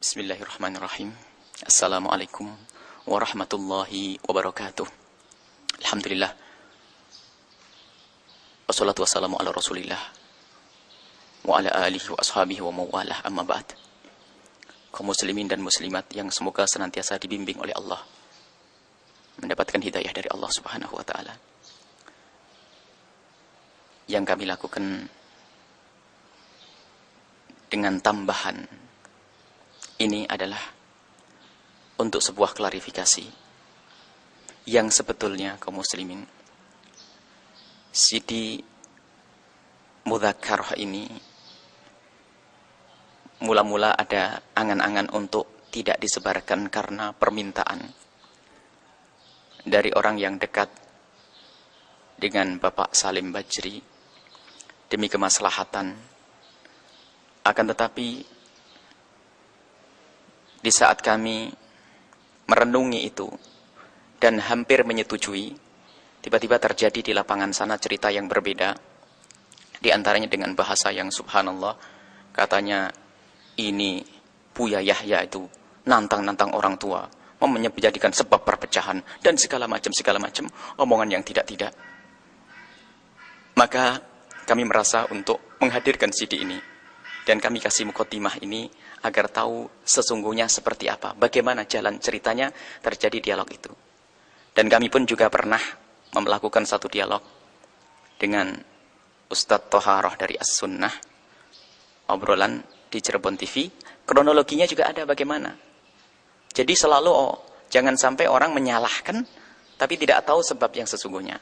Bismillahirrahmanirrahim. Assalamualaikum warahmatullahi wabarakatuh. Alhamdulillah. Wassalatu wassalamu ala rasulillah wa ala alihi wa ashabihi wa mawalah, amma ba'd. Kaum muslimin dan muslimat yang semoga senantiasa dibimbing oleh Allah, mendapatkan hidayah dari Allah subhanahu wa ta'ala. Yang kami lakukan dengan tambahan ini adalah untuk sebuah klarifikasi yang sebetulnya kaum muslimin, CD Mudzakarah ini mula-mula ada angan-angan untuk tidak disebarkan karena permintaan dari orang yang dekat dengan Bapak Salim Bajri demi kemaslahatan. Akan tetapi di saat kami merenungi itu dan hampir menyetujui, tiba-tiba terjadi di lapangan sana cerita yang berbeda. Di antaranya dengan bahasa yang subhanallah, katanya ini Buya Yahya itu nantang-nantang orang tua, menjadikan sebab perpecahan dan segala macam omongan yang tidak-tidak. Maka kami merasa untuk menghadirkan CD ini dan kami kasih mukadimah ini agar tahu sesungguhnya seperti apa, bagaimana jalan ceritanya terjadi dialog itu. Dan kami pun juga pernah melakukan satu dialog dengan Ustadz Toharoh dari As-Sunnah, obrolan di Cirebon TV. Kronologinya juga ada bagaimana. Jadi selalu jangan sampai orang menyalahkan tapi tidak tahu sebab yang sesungguhnya.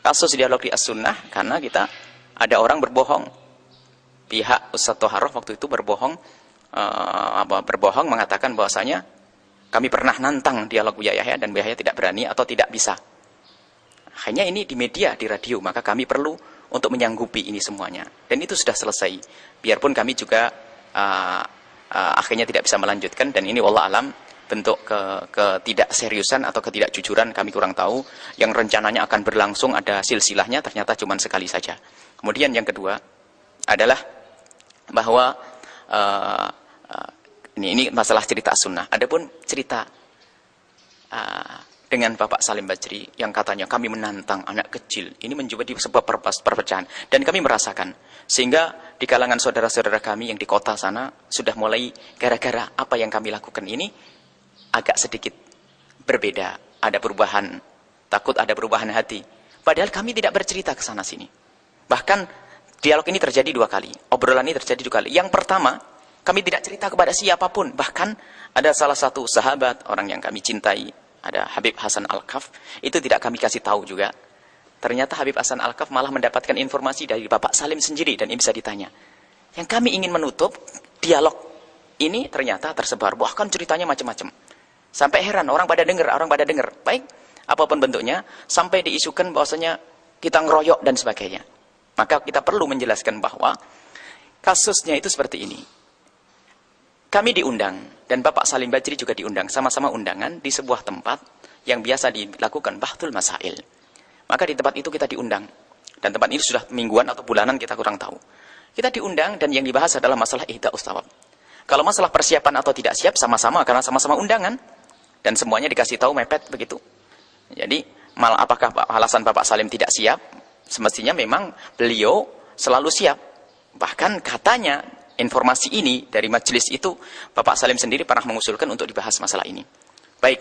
Kasus dialog di As-Sunnah karena kita ada orang berbohong. Pihak Ustadz Toharoh waktu itu berbohong mengatakan bahwasanya kami pernah nantang dialog Buya Yahya dan Buya Yahya tidak berani atau tidak bisa. Hanya ini di media, di radio, maka kami perlu untuk menyanggupi ini semuanya. Dan itu sudah selesai. Biarpun kami juga akhirnya tidak bisa melanjutkan, dan ini wallah alam bentuk ketidakseriusan atau ketidakjujuran, kami kurang tahu. Yang rencananya akan berlangsung ada silsilahnya, ternyata cuma sekali saja. Kemudian yang kedua adalah bahwa ini masalah cerita As-Sunnah. Adapun cerita dengan Bapak Salim Bajri yang katanya kami menantang anak kecil, ini menjadi sebab perpecahan dan kami merasakan, sehingga di kalangan saudara-saudara kami yang di kota sana sudah mulai gara-gara apa yang kami lakukan ini agak sedikit berbeda, ada perubahan, takut ada perubahan hati. Padahal kami tidak bercerita ke sana sini. Bahkan dialog ini terjadi 2 kali, obrolan ini terjadi 2 kali. Yang pertama, kami tidak cerita kepada siapapun. Bahkan ada salah satu sahabat, orang yang kami cintai, ada Habib Hasan Al-Kaf, itu tidak kami kasih tahu juga. Ternyata Habib Hasan Al-Kaf malah mendapatkan informasi dari Bapak Salim sendiri, dan ini bisa ditanya. Yang kami ingin menutup dialog ini ternyata tersebar, bahkan ceritanya macam-macam. Sampai heran, orang pada dengar. Baik, apapun bentuknya, sampai diisukan bahwasanya kita ngeroyok dan sebagainya. Maka kita perlu menjelaskan bahwa kasusnya itu seperti ini. Kami diundang, dan Bapak Salim Bajri juga diundang, sama-sama undangan di sebuah tempat yang biasa dilakukan Bahthul Masail. Maka di tempat itu kita diundang, dan tempat ini sudah mingguan atau bulanan kita kurang tahu. Kita diundang dan yang dibahas adalah masalah ihda'us thawab. Kalau masalah persiapan atau tidak siap, sama-sama karena sama-sama undangan, dan semuanya dikasih tahu mepet begitu. Jadi malah apakah alasan Bapak Salim tidak siap? Semestinya memang beliau selalu siap. Bahkan katanya informasi ini dari majelis itu, Bapak Salim sendiri pernah mengusulkan untuk dibahas masalah ini. Baik,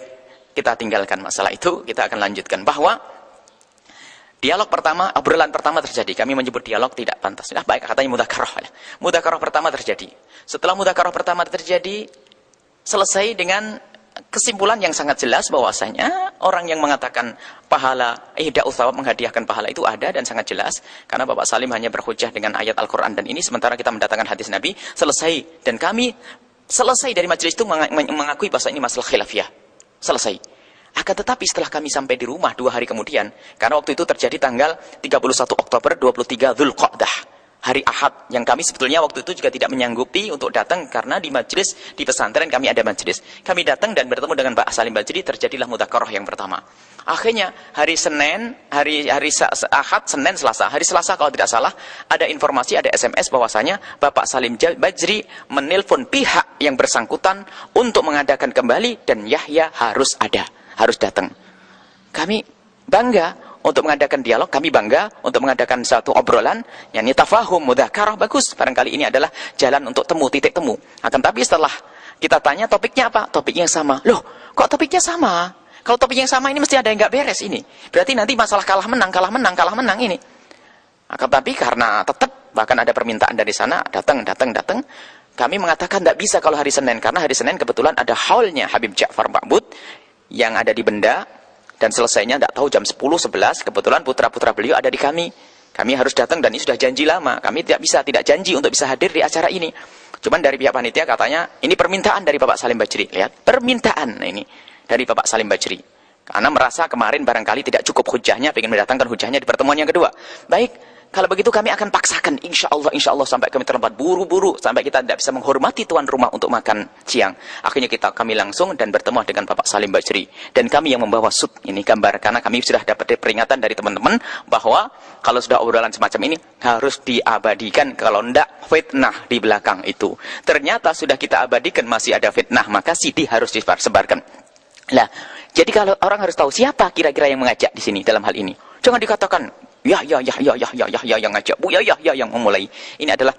kita tinggalkan masalah itu, kita akan lanjutkan bahwa dialog pertama, obrolan pertama terjadi. Kami menyebut dialog tidak pantas. Nah, baik, katanya mudzakarah. Mudzakarah pertama terjadi. Setelah mudzakarah pertama terjadi, selesai dengan kesimpulan yang sangat jelas bahwasanya orang yang mengatakan pahala ihda'us thawab, menghadiahkan pahala itu ada dan sangat jelas, karena Bapak Salim hanya berhujjah dengan ayat Al-Quran dan ini, sementara kita mendatangkan hadis Nabi. Selesai, dan kami selesai dari majelis itu mengakui bahwa ini masalah khilafiyah, selesai. Akan tetapi setelah kami sampai di rumah 2 hari kemudian, karena waktu itu terjadi tanggal 31 Oktober 23 Dzulqa'dah, hari Ahad, yang kami sebetulnya waktu itu juga tidak menyanggupi untuk datang karena di majelis di pesantren kami ada majelis. Kami datang dan bertemu dengan Pak Salim Bajri, terjadilah mudzakarah yang pertama. Akhirnya hari Senin, hari Ahad, Senin, Selasa. Hari Selasa kalau tidak salah ada informasi, ada SMS bahwasanya Bapak Salim Bajri menelpon pihak yang bersangkutan untuk mengadakan kembali dan Yahya harus ada, harus datang. Kami bangga untuk mengadakan dialog, kami bangga untuk mengadakan satu obrolan yang tafahum, mudzakarah, bagus. Barangkali ini adalah jalan untuk temu, titik temu. Akan tapi setelah kita tanya topiknya apa? Topiknya sama. Loh, kok topiknya sama? Kalau topiknya sama ini mesti ada yang nggak beres ini. Berarti nanti masalah kalah menang ini. Akan tapi karena tetap bahkan ada permintaan dari sana, datang. Kami mengatakan tidak bisa kalau hari Senin, karena hari Senin kebetulan ada haulnya Habib Ja'far Ma'bud yang ada di Benda. Dan selesainya tidak tahu jam 10, 11, kebetulan putra-putra beliau ada di kami. Kami harus datang dan ini sudah janji lama. Kami tidak janji untuk bisa hadir di acara ini. Cuman dari pihak panitia katanya, ini permintaan dari Bapak Salim Bajri. Lihat, permintaan ini dari Bapak Salim Bajri. Karena merasa kemarin barangkali tidak cukup hujahnya, ingin mendatangkan hujahnya di pertemuan yang kedua. Baik. Kalau begitu kami akan paksakan, insya Allah sampai kami terlambat buru-buru, sampai kita tidak bisa menghormati tuan rumah untuk makan siang. Akhirnya kami langsung dan bertemu dengan Bapak Salim Bajri. Dan kami yang membawa ini gambar, karena kami sudah dapat peringatan dari teman-teman, bahwa kalau sudah obrolan semacam ini, harus diabadikan, kalau tidak fitnah di belakang itu. Ternyata sudah kita abadikan, masih ada fitnah, maka CD harus disebarkan. Nah, jadi kalau orang harus tahu siapa kira-kira yang mengajak di sini dalam hal ini. Jangan dikatakan, ya yang ngajak, Bu ya yang memulai. Ini adalah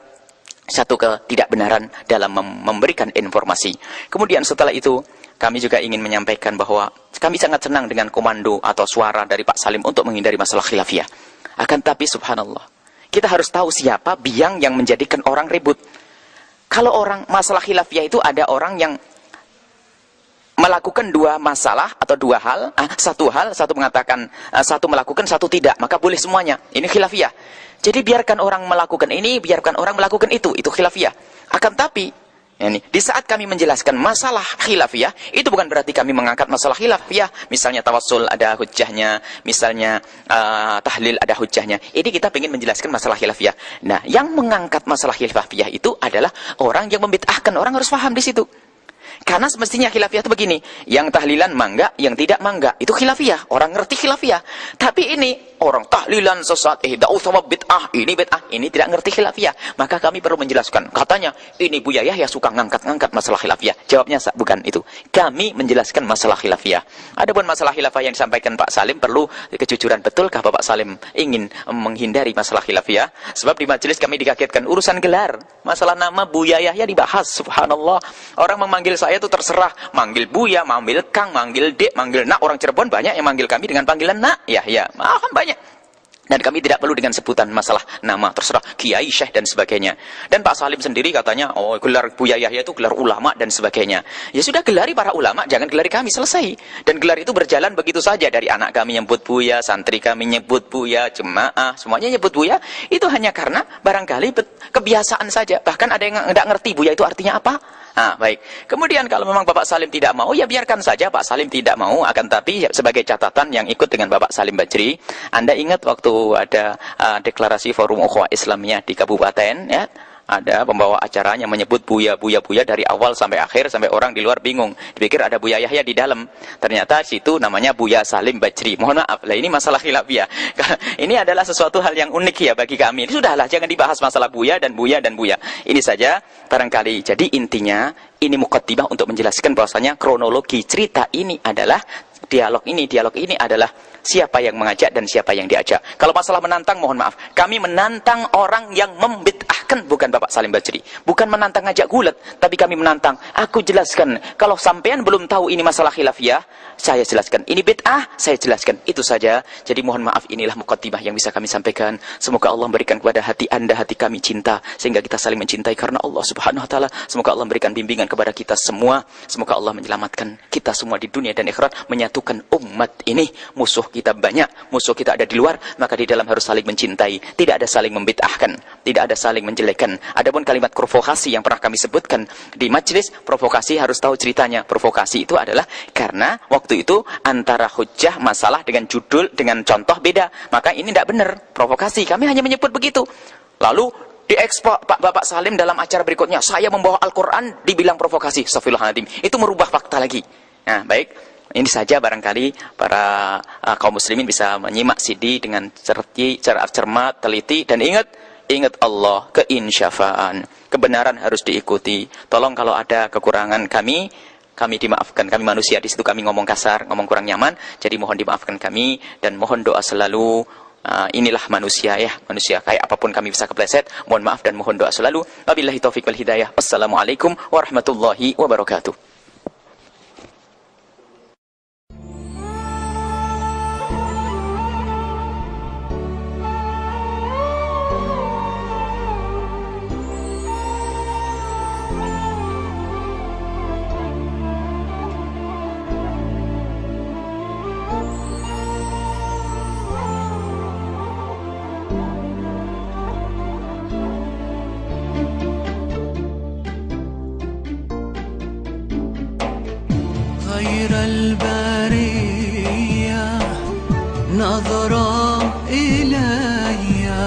satu ketidakbenaran dalam memberikan informasi. Kemudian setelah itu kami juga ingin menyampaikan bahwa kami sangat senang dengan komando atau suara dari Pak Salim untuk menghindari masalah khilafiyah. Akan tapi subhanallah, kita harus tahu siapa biang yang menjadikan orang ribut. Kalau orang masalah khilafiyah itu ada orang yang melakukan dua masalah atau dua hal, satu mengatakan satu melakukan, satu tidak, maka boleh semuanya. Ini khilafiyah. Jadi biarkan orang melakukan ini, biarkan orang melakukan itu khilafiyah. Akan tapi ini di saat kami menjelaskan masalah khilafiyah, itu bukan berarti kami mengangkat masalah khilafiyah. Misalnya tawassul ada hujjahnya, misalnya tahlil ada hujjahnya. Ini kita ingin menjelaskan masalah khilafiyah. Nah, yang mengangkat masalah khilafiyah itu adalah orang yang membid'ahkan. Orang harus paham di situ. Karena semestinya khilafiyah itu begini, yang tahlilan mangga, yang tidak mangga, itu khilafiyah. Orang ngerti khilafiyah. Tapi ini orang tahlilan sesat, sama bid'ah, ini tidak ngerti khilafiyah. Maka kami perlu menjelaskan. Katanya, ini Buya Yahya suka ngangkat-ngangkat masalah khilafiyah. Jawabnya bukan itu. Kami menjelaskan masalah khilafiyah. Adapun masalah khilafiyah yang disampaikan Pak Salim, perlu kejujuran. Betulkah Bapak Salim ingin menghindari masalah khilafiyah? Sebab di majelis kami dikagetkan urusan gelar. Masalah nama Buya Yahya dibahas, subhanallah. Orang memanggil saya itu terserah, manggil Buya, manggil Kang, manggil Dek, manggil Nak. Orang Cirebon banyak yang manggil kami dengan panggilan Nak, Yahya. Banyak. Dan kami tidak perlu dengan sebutan masalah nama, terserah Kiai, Syekh dan sebagainya. Dan Pak Salim sendiri katanya, gelar Buya Yahya itu gelar ulama dan sebagainya. Ya sudah, gelari para ulama, jangan gelari kami, selesai. Dan gelar itu berjalan begitu saja, dari anak kami nyebut Buya, santri kami nyebut Buya, jemaah semuanya nyebut Buya. Itu hanya karena barangkali kebiasaan saja. Bahkan ada yang tidak ngerti Buya itu artinya apa. Baik. Kemudian kalau memang Bapak Salim tidak mau, ya biarkan saja Pak Salim tidak mau. Akan tapi sebagai catatan yang ikut dengan Bapak Salim Bajri, Anda ingat waktu ada deklarasi Forum Ukhuwah Islamiyah di kabupaten, ya, ada pembawa acaranya menyebut Buya dari awal sampai akhir, sampai orang di luar bingung. Dipikir ada Buya Yahya di dalam. Ternyata situ namanya Buya Salim Bajri. Mohon maaf, lah ini masalah khilafiyah. Ini adalah sesuatu hal yang unik ya bagi kami. Ini sudahlah, jangan dibahas masalah Buya dan Buya. Ini saja barangkali. Jadi intinya ini muqaddimah untuk menjelaskan bahwasanya kronologi cerita ini adalah dialog ini adalah siapa yang mengajak dan siapa yang diajak. Kalau masalah menantang, mohon maaf, kami menantang orang yang membid'ahkan, bukan Bapak Salim Bajri. Bukan menantang ngajak gulat, tapi kami menantang. Aku jelaskan, kalau sampean belum tahu ini masalah khilafiyah, saya jelaskan. Ini bid'ah, saya jelaskan. Itu saja. Jadi mohon maaf, inilah muqaddimah yang bisa kami sampaikan. Semoga Allah memberikan kepada hati Anda, hati kami cinta, sehingga kita saling mencintai karena Allah Subhanahu wa taala. Semoga Allah memberikan bimbingan kepada kita semua. Semoga Allah menyelamatkan kita semua di dunia dan akhirat, menyatukan umat ini. Musuh kita banyak, musuh kita ada di luar, maka di dalam harus saling mencintai. Tidak ada saling membid'ahkan, tidak ada saling menjelekkan. Adapun kalimat provokasi yang pernah kami sebutkan di majelis, provokasi harus tahu ceritanya. Provokasi itu adalah karena waktu itu antara hujjah masalah dengan judul dengan contoh beda, maka ini tidak benar provokasi. Kami hanya menyebut begitu. Lalu diekspor Pak Bapak Salim dalam acara berikutnya, saya membawa Al-Quran, dibilang provokasi. Astagfirullahaladzim. Itu merubah fakta lagi. Nah, baik. Ini saja barangkali para kaum muslimin bisa menyimak CD dengan cermat, teliti, dan ingat Allah, keinsyafaan. Kebenaran harus diikuti. Tolong kalau ada kekurangan kami dimaafkan. Kami manusia, di situ kami ngomong kasar, ngomong kurang nyaman, jadi mohon dimaafkan kami, dan mohon doa selalu. Inilah manusia ya, manusia kayak apapun kami bisa kepleset. Mohon maaf dan mohon doa selalu. Wabillahi taufiq wal hidayah. Wassalamualaikum warahmatullahi wabarakatuh. خير البرية نظرة إلي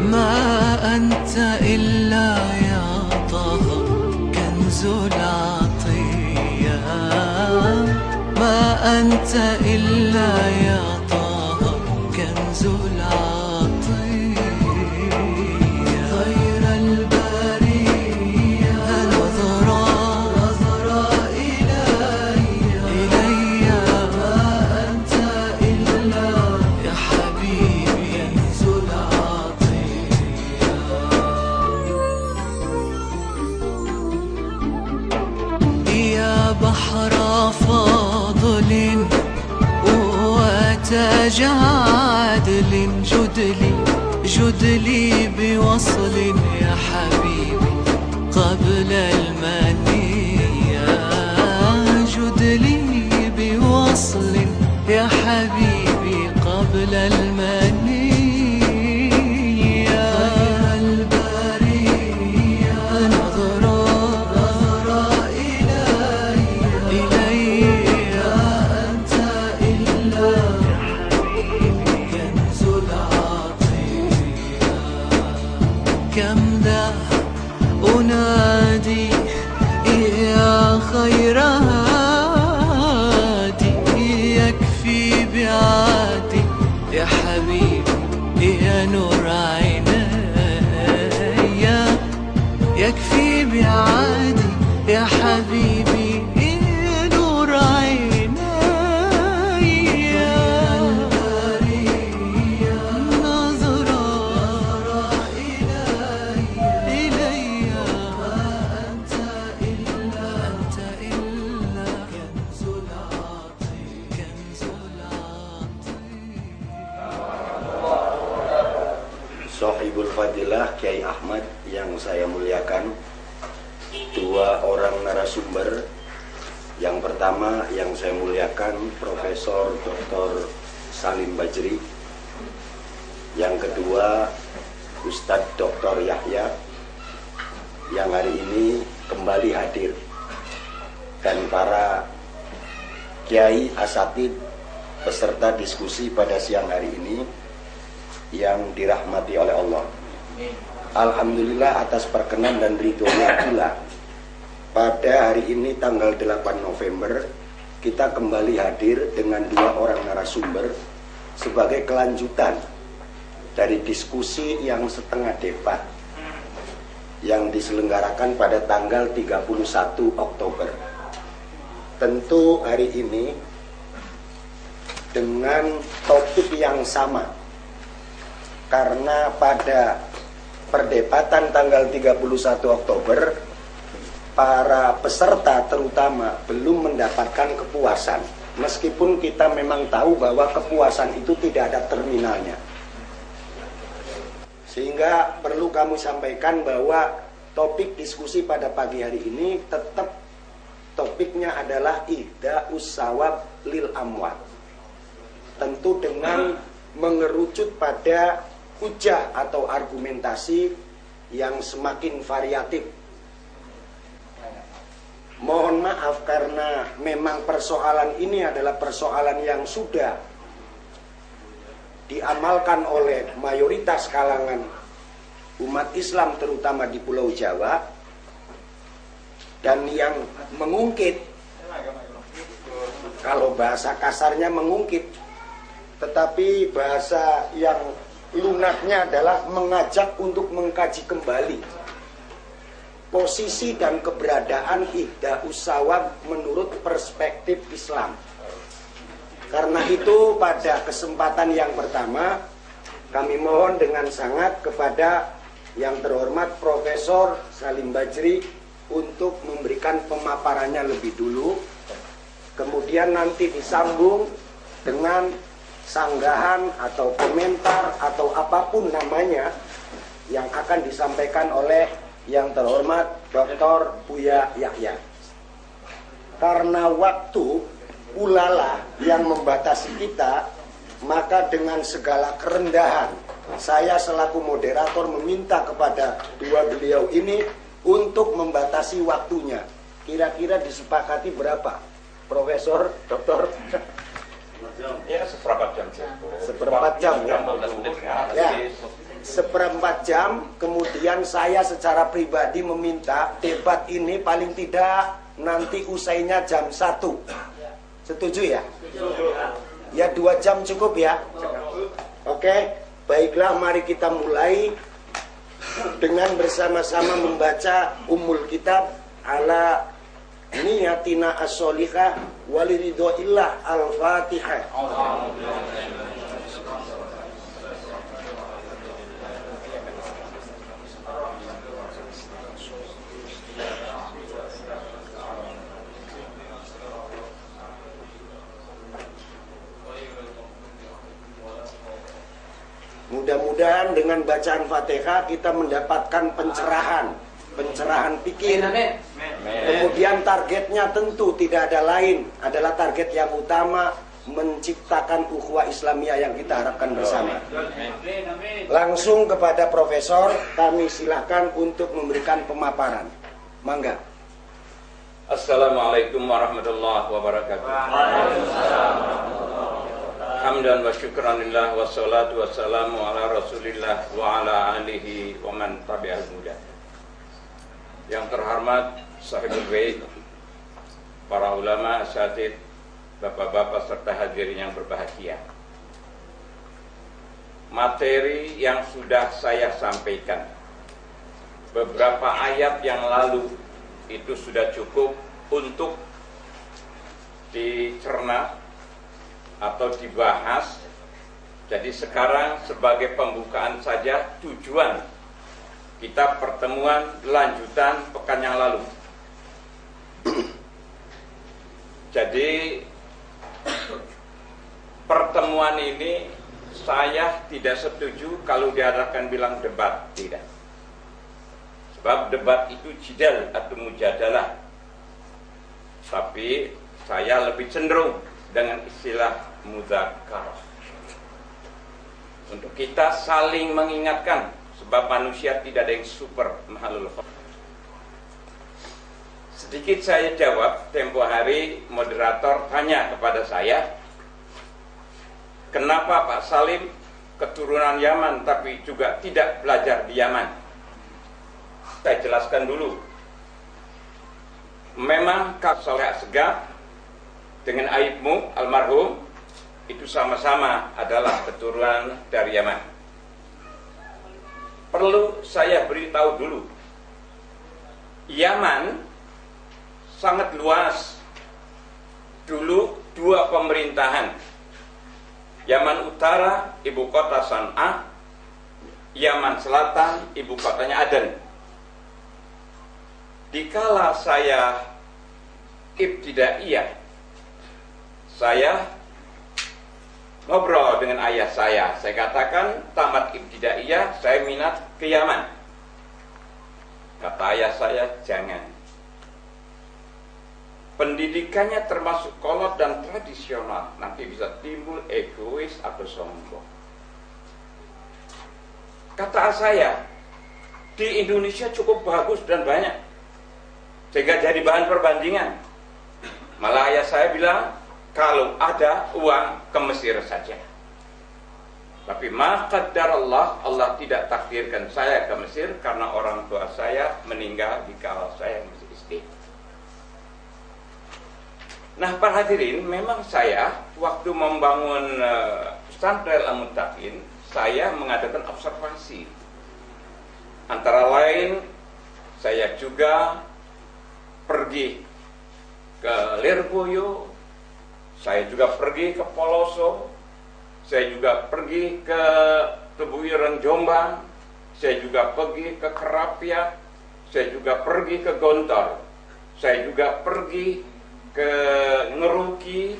ما أنت إلا يا طه كنز العطية ما أنت إلا يا طه كنز العطية خير البرية نظرة بحر فاضل وتاج عدل جدلي بوصل يا حبيبي قبل المنية جدلي بوصل يا حبيبي قبل المنية كم ذا أنادي يا خير هادي يكفي بعادي يا حبيبي يا نور عيني يكفي بعادي يا حبيبي يا نور عيني Sohibul Fadilah Kiai Ahmad yang saya muliakan, dua orang narasumber. Yang pertama yang saya muliakan Profesor Dr. Salim Bajri. Yang kedua Ustadz Dr. Yahya yang hari ini kembali hadir, dan para Kiai Asatid peserta diskusi pada siang hari ini yang dirahmati oleh Allah. Alhamdulillah atas perkenan dan ridhonya pula, pada hari ini tanggal 8 November kita kembali hadir dengan dua orang narasumber sebagai kelanjutan dari diskusi yang setengah debat yang diselenggarakan pada tanggal 31 Oktober. Tentu hari ini dengan topik yang sama, karena pada perdebatan tanggal 31 Oktober para peserta terutama belum mendapatkan kepuasan, meskipun kita memang tahu bahwa kepuasan itu tidak ada terminalnya. Sehingga perlu kami sampaikan bahwa topik diskusi pada pagi hari ini tetap topiknya adalah ihda'us sawab lil amwat, tentu dengan mengerucut pada hujah atau argumentasi yang semakin variatif. Mohon maaf karena memang persoalan ini adalah persoalan yang sudah diamalkan oleh mayoritas kalangan umat Islam terutama di Pulau Jawa, dan yang mengungkit, kalau bahasa kasarnya mengungkit, tetapi bahasa yang lunaknya adalah mengajak untuk mengkaji kembali posisi dan keberadaan Ihda'us Shawab menurut perspektif Islam. Karena itu pada kesempatan yang pertama kami mohon dengan sangat kepada yang terhormat Profesor Salim Bajri untuk memberikan pemaparannya lebih dulu, kemudian nanti disambung dengan sanggahan atau komentar atau apapun namanya yang akan disampaikan oleh yang terhormat Dr. Buya Yahya. Karena waktu ulala yang membatasi kita, maka dengan segala kerendahan saya selaku moderator meminta kepada dua beliau ini untuk membatasi waktunya. Kira-kira disepakati berapa, Profesor, Dokter? Ya, seperempat jam. Seperempat jam ya. Ya, seperempat jam. Kemudian saya secara pribadi meminta debat ini paling tidak nanti usainya jam 1. Setuju ya? Ya, 2 jam cukup ya. Oke, baiklah, mari kita mulai dengan bersama-sama membaca Ummul Kitab ala niyatina as-solihah waliridhoillah. Al-Fatihah. Mudah-mudahan dengan bacaan Fatihah kita mendapatkan pencerahan pikir. Kemudian targetnya tentu tidak ada lain, adalah target yang utama, menciptakan ukhuwah Islamiyah yang kita harapkan bersama. Langsung kepada Profesor, kami silakan untuk memberikan pemaparan. Mangga. Assalamualaikum warahmatullahi wabarakatuh. Hamdan wa syukranillah wassalatu wassalamu ala rasulillah wa ala alihi wa man tabi'al huda. Yang terhormat sahibul bait, para ulama, asatidz, bapak-bapak serta hadirin yang berbahagia. Materi yang sudah saya sampaikan beberapa ayat yang lalu itu sudah cukup untuk dicerna atau dibahas. Jadi sekarang sebagai pembukaan saja, tujuan kita pertemuan lanjutan pekan yang lalu. Jadi pertemuan ini saya tidak setuju kalau diadakan bilang debat, tidak. Sebab debat itu jidal atau mujadalah. Tapi saya lebih cenderung dengan istilah mudzakarah. Untuk kita saling mengingatkan, sebab manusia tidak ada yang super mahalul. Sedikit saya jawab, tempo hari moderator tanya kepada saya, kenapa Pak Salim keturunan Yaman tapi juga tidak belajar di Yaman? Saya jelaskan dulu. Memang Kak Saleh Asgaf dengan Aibmu almarhum itu sama-sama adalah keturunan dari Yaman. Perlu saya beritahu dulu, Yaman sangat luas. Dulu 2 pemerintahan, Yaman Utara ibu kota San'a, Yaman Selatan ibu kotanya Aden. Dikala saya ibtidaiyah, saya ngobrol dengan ayah saya katakan tamat ibtidaiyah saya minat ke Yaman. Kata ayah saya, jangan. Pendidikannya termasuk kolot dan tradisional, nanti bisa timbul egois atau sombong. Kata saya, di Indonesia cukup bagus dan banyak, sehingga jadi bahan perbandingan. Malah ayah saya bilang, kalau ada uang ke Mesir saja. Tapi ma qaddarallah, Allah tidak takdirkan saya ke Mesir karena orang tua saya meninggal di kala saya masih SD. Nah, para hadirin, memang saya waktu membangun pesantren Al-Muttaqin, saya mengadakan observasi. Antara lain, saya juga pergi ke Lirboyo, saya juga pergi ke Poloso, saya juga pergi ke Tebuireng Jombang, saya juga pergi ke Kerapiak, saya juga pergi ke Gontor, saya juga pergi ke Ngeruki,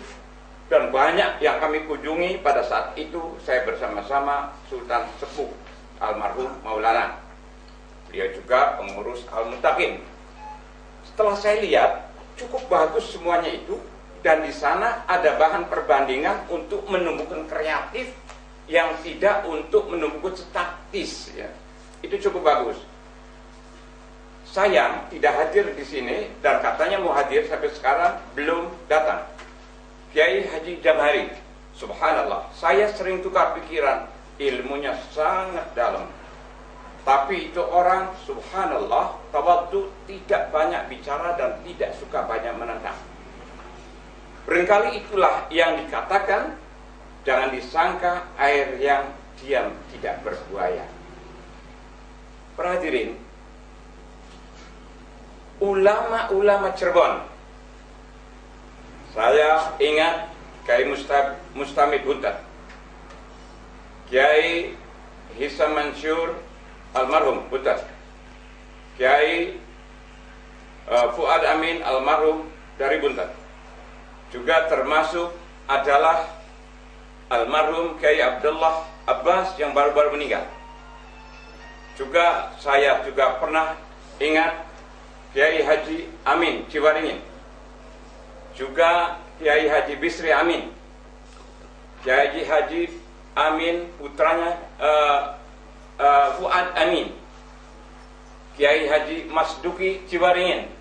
dan banyak yang kami kunjungi. Pada saat itu saya bersama-sama Sultan Sepuh almarhum Maulana. Beliau juga pengurus Al-Muttaqin. Setelah saya lihat, cukup bagus semuanya itu. Dan di sana ada bahan perbandingan untuk menumbuhkan kreatif yang tidak untuk menumbuhkan statis. Ya. Itu cukup bagus. Sayang tidak hadir di sini dan katanya mau hadir sampai sekarang belum datang. Kiai Haji Jamhari, subhanallah, saya sering tukar pikiran, ilmunya sangat dalam. Tapi itu orang, subhanallah, tawaddu, tidak banyak bicara dan tidak suka banyak menentang. Barangkali itulah yang dikatakan, jangan disangka air yang diam tidak berbuaya. Para hadirin, ulama-ulama Cirebon, saya ingat Kiai Mustamid Buntat, Kiai Hisam Mansur almarhum Buntat, Kiai Fuad Amin almarhum dari Buntat. Juga termasuk adalah almarhum Kiai Abdullah Abbas yang baru-baru meninggal. Juga saya juga pernah ingat Kiai Haji Amin Ciwaringin. Juga Kiai Haji Bisri Amin. Kiai Haji Amin putranya Fuad Amin. Kiai Haji Masduki Ciwaringin.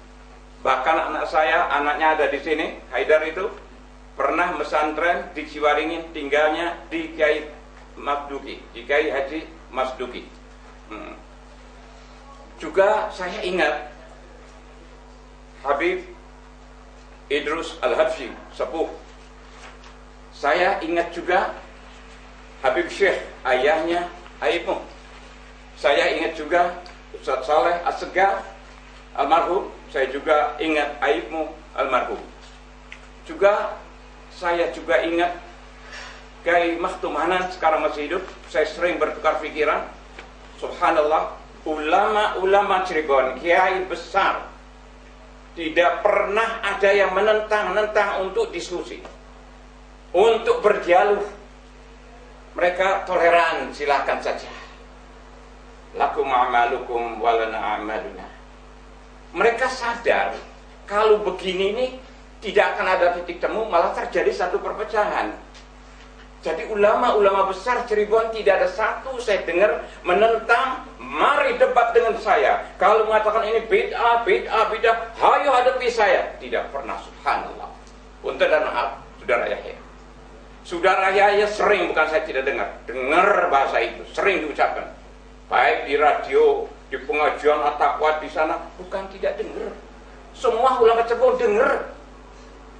Bahkan anak saya, anaknya ada di sini, Haidar itu pernah mesantren di Ciwaringin, tinggalnya di Kiai Masduki, di Kiai Haji Masduki. Juga saya ingat Habib Idrus Al-Habsyi, sepuh. Saya ingat juga Habib Syekh, ayahnya Aibmu. Saya ingat juga Ustaz Saleh As-Segar almarhum. Saya juga ingat Aibmu almarhum. Juga saya juga ingat Kiai Makhtum Hanan, sekarang masih hidup. Saya sering bertukar pikiran. Subhanallah, ulama-ulama Cirebon, kiai besar, tidak pernah ada yang menentang untuk diskusi, untuk berdialog. Mereka toleran, silakan saja. Lakum a'malukum walana a'maluna. Mereka sadar kalau begini ini tidak akan ada titik temu, malah terjadi satu perpecahan. Jadi ulama-ulama besar Cirebon tidak ada satu saya dengar menentang, mari debat dengan saya. Kalau mengatakan ini bid'ah, hayo hadapi saya. Tidak pernah, subhanallah. Untuk dan maaf, saudara Yahya. Saudara Yahya sering, bukan saya tidak dengar bahasa itu, sering diucapkan. Baik di radio, di pengajian at-taqwa di sana, bukan tidak dengar. Semua ulama Cirebon dengar.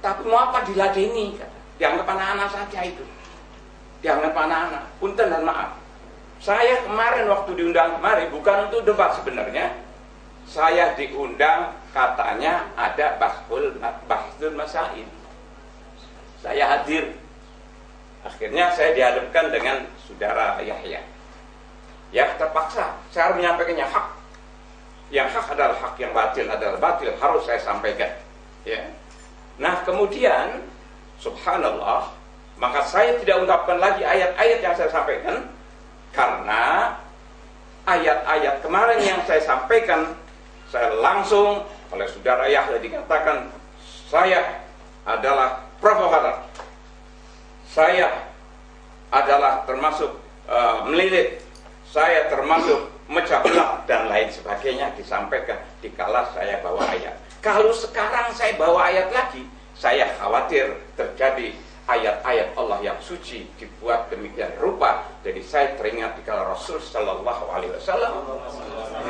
Tapi mau apa diladeni? Dianggap anak-anak saja itu. Dianggap anak-anak. Punten dan maaf. Saya kemarin waktu diundang kemari bukan untuk debat sebenarnya. Saya diundang katanya ada bahsul masail. Saya hadir. Akhirnya saya dihadapkan dengan saudara Yahya. Ya terpaksa saya harus menyampaikannya hak. Yang hak adalah hak, yang batil adalah batil, harus saya sampaikan. Ya. Nah kemudian subhanallah, maka saya tidak ungkapkan lagi ayat-ayat yang saya sampaikan, karena ayat-ayat kemarin yang saya sampaikan, saya langsung oleh saudara Yahya dikatakan saya adalah provokator, saya adalah termasuk melilit, saya termasuk mecah belah dan lain sebagainya disampaikan dikala saya bawa ayat. Kalau sekarang saya bawa ayat lagi, saya khawatir terjadi ayat-ayat Allah yang suci dibuat demikian rupa. Jadi saya teringat dikala Rasul Shallallahu Alaihi Wasallam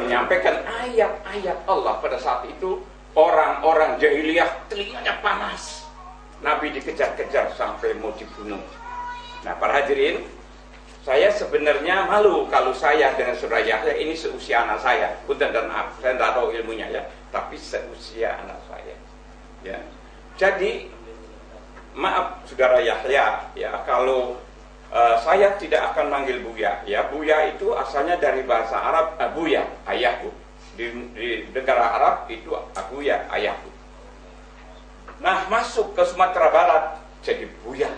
menyampaikan ayat-ayat Allah. Pada saat itu orang-orang jahiliyah telinganya panas. Nabi dikejar-kejar sampai mau dibunuh. Nah, para hadirin, saya sebenarnya malu kalau saya dengan saudara Yahya ini seusia anak saya. Punten dan maaf, saya tidak tahu ilmunya ya, tapi seusia anak saya. Ya, jadi maaf saudara Yahya, ya kalau saya tidak akan manggil Buya. Ya, Buya itu asalnya dari bahasa Arab Abuya, ayahku. Di negara Arab itu Abuya, ayahku. Nah, masuk ke Sumatera Barat jadi Buya.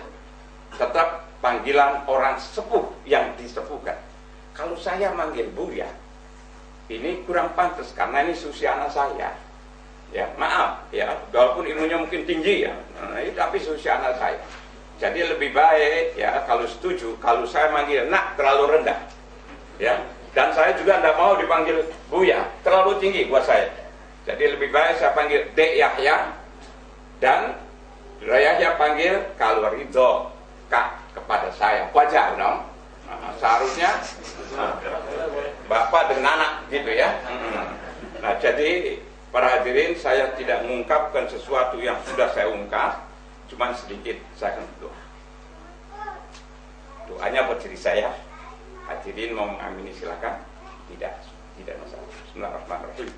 Tetap panggilan orang sepuh yang disepuhkan. Kalau saya manggil Buya, ini kurang pantas karena ini usia anak saya. Ya, maaf ya, walaupun ilmunya mungkin tinggi ya, tapi usia anak saya. Jadi lebih baik ya kalau setuju, kalau saya manggil nak terlalu rendah. Ya, dan saya juga tidak mau dipanggil Buya, terlalu tinggi buat saya. Jadi lebih baik saya panggil Dek Yahya, dan Yahya panggil kalau ridho Kak kepada saya. Wajar dong. Nah, seharusnya bapak dengan anak gitu ya. Nah, jadi para hadirin, saya tidak mengungkapkan sesuatu yang sudah saya ungkap, cuman sedikit saya akan berdoa. Doanya buat diri saya. Hadirin mau mengamini silakan. Tidak masalah. Bismillahirrahmanirrahim.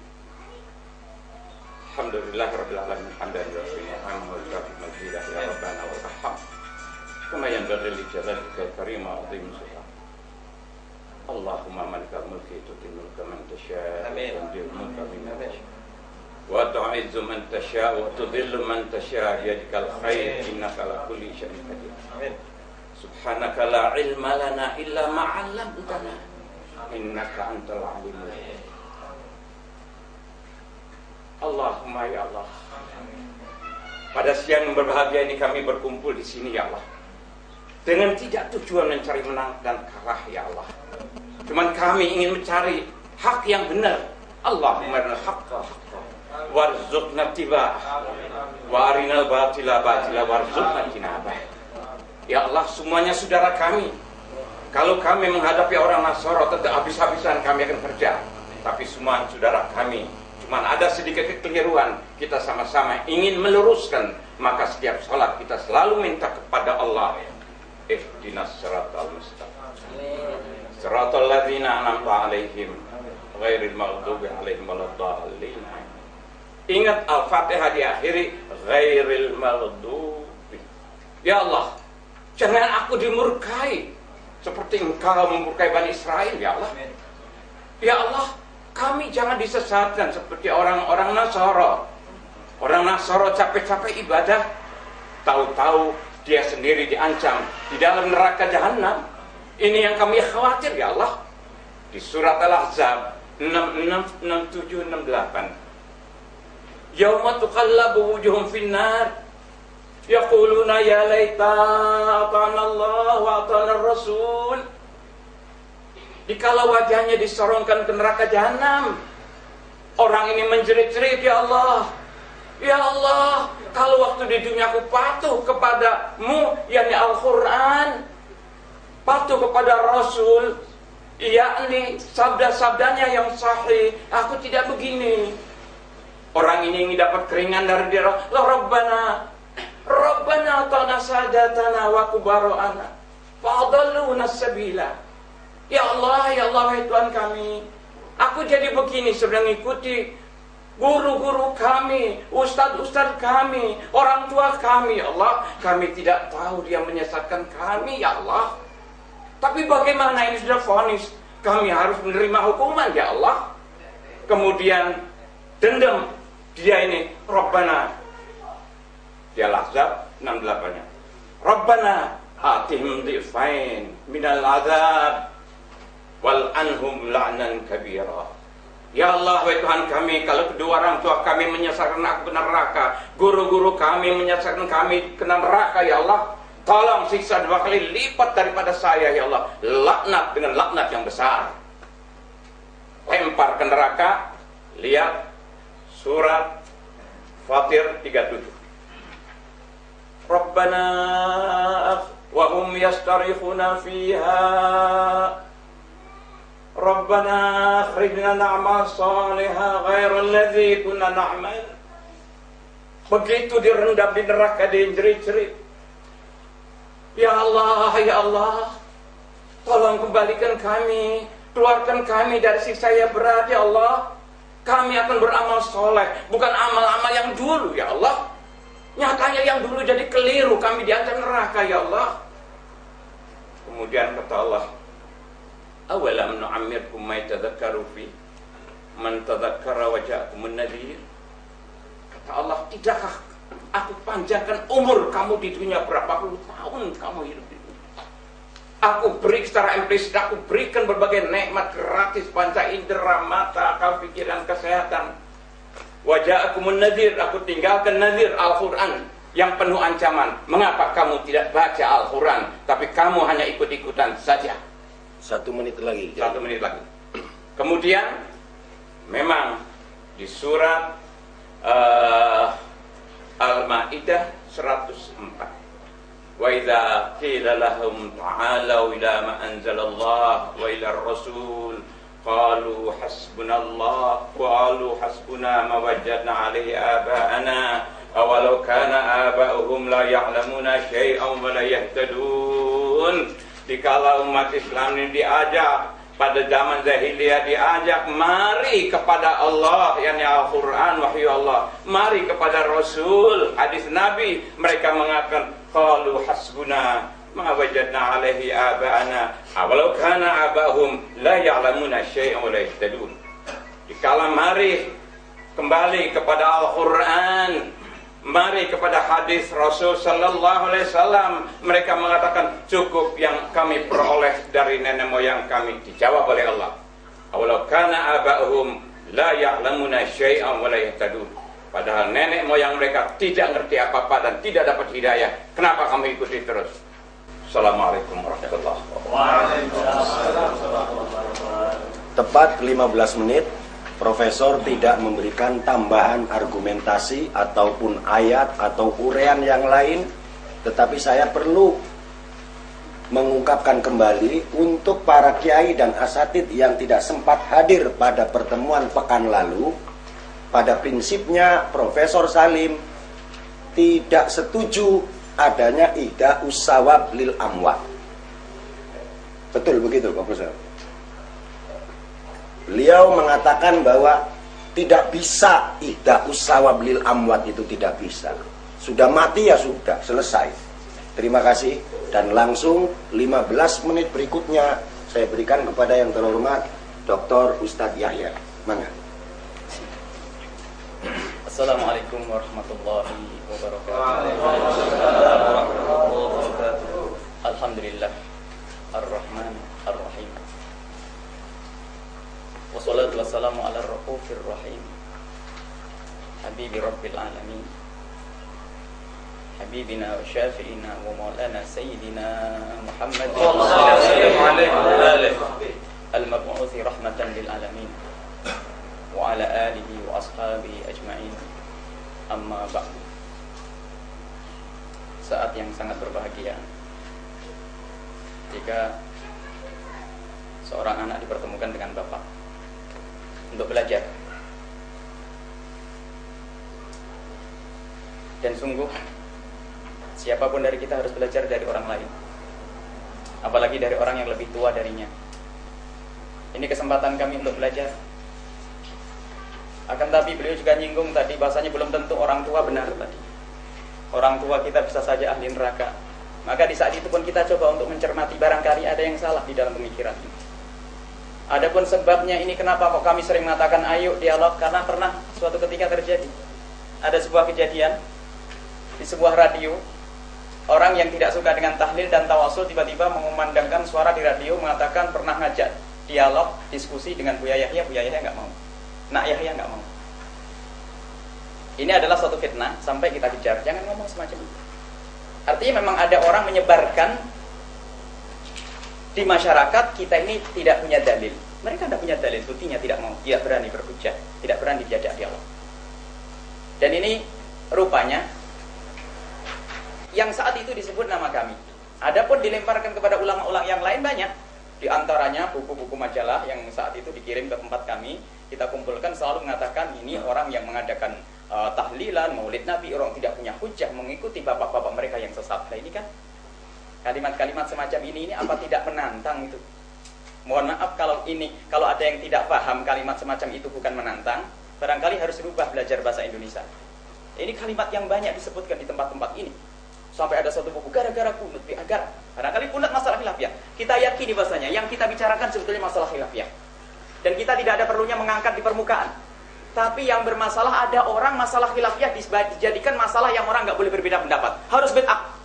Alhamdulillah rabbil alamin hamdan wa syukran wa alhamdulillah ya rabbana wa rahman. Kama yanbaghi li jalalika karim wa azim sultan. Allahumma malikal mulki tu'til mulka man tasha' wa tanzilul mulka mimman tasha' wa tu'izzu man tasha' wa tudhillu man tasha' biyadikal khair innaka ala kulli syai'in qadir. Amin. Subhanaka la ilma lana illa ma 'allamtana innaka antal alimul hakim. Allahumma ya Allah, pada siang berbahagia ini kami berkumpul di sini ya Allah, dengan tidak tujuan mencari menang dan kalah ya Allah. Cuman kami ingin mencari hak yang benar. Allahumma arinal haqqa haqqa warzuqna ittiba'ah wa arinal batila batila warzuqna ijtinabah. Ya Allah, semuanya saudara kami. Kalau kami menghadapi orang Nasara, tentu habis-habisan kami akan kerja. Tapi semua saudara kami. Cuman ada sedikit kekeliruan, kita sama-sama ingin meluruskan. Maka setiap sholat kita selalu minta kepada Allah, ihdinas siratal mustaqim, siratal ladzina an'amta 'alaihim ghairil maghdubi 'alaihim waladdallin. Ingat Al-Fatihah diakhiri ghairil maghdubi. Ya Allah, jangan aku dimurkai seperti Engkau memurkai Bani Israel ya Allah. Ya Allah, kami jangan disesatkan seperti orang-orang Nasara. Orang Nasara capek-capek ibadah, tahu-tahu dia sendiri diancam di dalam neraka jahanam. Ini yang kami khawatir ya Allah. Di surat Al-Ahzab 6768. Yauma tuqallabu wujuhum finnar yaquluna ya laita ata'ana Allah wa ata'ana Rasul. Dikala wajahnya disorongkan ke neraka jahanam, orang ini menjerit-jerit, ya Allah, ya Allah, kalau waktu di dunia aku patuh kepadamu, yakni Al-Quran, patuh kepada Rasul, yakni sabda-sabdanya yang sahih, aku tidak begini. Orang ini ingin dapat keringan dari dia. Rabbana ta'na sadatana wa kubara'ana fa'adalluna sabila. Ya Allah, wahai Tuhan kami, aku jadi begini sedang mengikuti guru-guru kami, ustadz-ustadz kami, orang tua kami. Ya Allah, kami tidak tahu dia menyesatkan kami, ya Allah. Tapi bagaimana ini sudah vonis, kami harus menerima hukuman, ya Allah. Kemudian dendam dia ini, Rabbana, dia Al-Ahzab 68-nya. Rabbana atihim dhifain minal azab wal anhum la'nan kabira. Ya Allah, wahai Tuhan kami, kalau kedua orang tua kami menyesatkan aku ke neraka, guru-guru kami menyesatkan kami ke neraka, ya Allah, tolong siksa 2 kali lipat daripada saya, ya Allah. Laknat dengan laknat yang besar. Lempar ke neraka. Lihat surat Fatir 37. ربنا وهم يسترخون فيها ربنا أخرجنا نعمل صالحا غير الذي كنا نعمل. Begitu direndam di neraka, dijerit-jerit, ya Allah, tolong kembalikan kami, keluarkan kami dari siksa yang berat ya Allah. Kami akan beramal soleh, bukan amal-amal yang dulu ya Allah. Nyatanya yang dulu jadi keliru, kami diancam neraka ya Allah. Kemudian kata Allah, awalam nu'ammirkum ma yatadzakkaru fi man tadzakkara wa ja'akumun nadhir. Kata Allah, tidakkah aku panjangkan umur kamu di dunia, berapa puluh tahun kamu hidup di dunia. Aku beri secara implisit, aku berikan berbagai nikmat gratis, panca indera, mata, akal, pikiran, kesehatan. Wa ja'akumun nadhir, aku tinggalkan nadhir Al-Quran yang penuh ancaman. Mengapa kamu tidak baca Al-Quran, tapi kamu hanya ikut-ikutan saja? 1 menit lagi. 1 menit lagi. Kemudian memang di surat Al-Maidah 104. Wa idza qila lahum ta'alu ila ma anzalallah wa ila ar-rasul qalu hasbunallah qalu hasbuna ma wajadna alaihi aba'ana awalau kana aba'uhum la ya'lamuna syai'an wa la yahtadun. Dikala umat Islam ini diajak pada zaman jahiliyah, diajak mari kepada Allah, yakni Al-Quran, wahyu Allah, mari kepada Rasul, hadis Nabi, mereka mengatakan qalu hasbuna ma wajadna alaihi aba'ana awalau kana aba'hum la ya'lamuna syai'an wa la yahtadun. Dikala mari kembali kepada Al-Quran, mari kepada hadis Rasul sallallahu alaihi wasallam, mereka mengatakan cukup yang kami peroleh dari nenek moyang kami. Dijawab oleh Allah, awalau kana aba'uhum la ya'lamuna syai'an wa la yahtadun. Padahal nenek moyang mereka tidak ngerti apa-apa dan tidak dapat hidayah. Kenapa kami ikuti terus? Assalamualaikum warahmatullahi wabarakatuh. Tepat 15 menit. Profesor tidak memberikan tambahan argumentasi ataupun ayat atau uraian yang lain, tetapi saya perlu mengungkapkan kembali untuk para kiai dan asatid yang tidak sempat hadir pada pertemuan pekan lalu. Pada prinsipnya Profesor Salim tidak setuju adanya ihda'us sawab lil amwat. Betul begitu Profesor? Beliau mengatakan bahwa tidak bisa ihda'us sawab lil amwat, itu tidak bisa. Sudah mati ya sudah, selesai. Terima kasih. Dan langsung 15 menit berikutnya saya berikan kepada yang terhormat Dr. Ustadz Yahya. Mangga. Assalamualaikum warahmatullahi wabarakatuh. Alhamdulillah Ar-Rahman Ar-Rahim. Wassalatu wassalamu ala ar-raufir rahim Habibi Rabbil Alamin Habibina wa syafi'ina wa maulana Sayyidina Muhammad al-mab'uthi rahmatan lil alamin wa ala alihi wa ashabihi ajma'in. Amma ba'du. Saat yang sangat berbahagia jika seorang anak dipertemukan dengan bapak untuk belajar. Dan sungguh siapapun dari kita harus belajar dari orang lain, apalagi dari orang yang lebih tua darinya. Ini kesempatan kami untuk belajar. Akan tapi beliau juga nyinggung tadi bahasanya belum tentu orang tua benar tadi. Orang tua kita bisa saja ahli neraka. Maka di saat itu pun kita coba untuk mencermati, barangkali ada yang salah di dalam pemikiran ini. Adapun sebabnya ini kenapa kok kami sering mengatakan ayo dialog, karena pernah suatu ketika terjadi ada sebuah kejadian di sebuah radio. Orang yang tidak suka dengan tahlil dan tawasul tiba-tiba mengumandangkan suara di radio mengatakan pernah ngajak dialog, diskusi dengan Buya Yahya. Buya Yahya nggak mau, Nak Yahya nggak mau. Ini adalah suatu fitnah sampai kita kejar, jangan ngomong semacam itu. Artinya memang ada orang menyebarkan di masyarakat kita ini tidak punya dalil. Mereka tidak punya dalil, buktinya tidak mau, tidak berani berhujjah, tidak berani diajak dialog. Dan ini rupanya yang saat itu disebut nama kami. Adapun dilemparkan kepada ulama-ulama yang lain banyak. Di antaranya buku-buku majalah yang saat itu dikirim ke tempat kami, kita kumpulkan selalu mengatakan ini orang yang mengadakan tahlilan, maulid Nabi, orang tidak punya hujah mengikuti bapak-bapak mereka yang sesat. Nah ini kan kalimat-kalimat semacam ini apa tidak menantang itu? Mohon maaf kalau ada yang tidak paham kalimat semacam itu bukan menantang, barangkali harus rubah belajar bahasa Indonesia. Ini kalimat yang banyak disebutkan di tempat-tempat ini. Sampai ada satu buku gara-gara kunut agar barangkali kunut masalah khilafiyah. Kita yakini bahasanya yang kita bicarakan sebetulnya masalah khilafiyah. Dan kita tidak ada perlunya mengangkat di permukaan. Tapi yang bermasalah ada orang masalah khilafiyah dijadikan masalah yang orang nggak boleh berbeda pendapat. Harus bid'ah.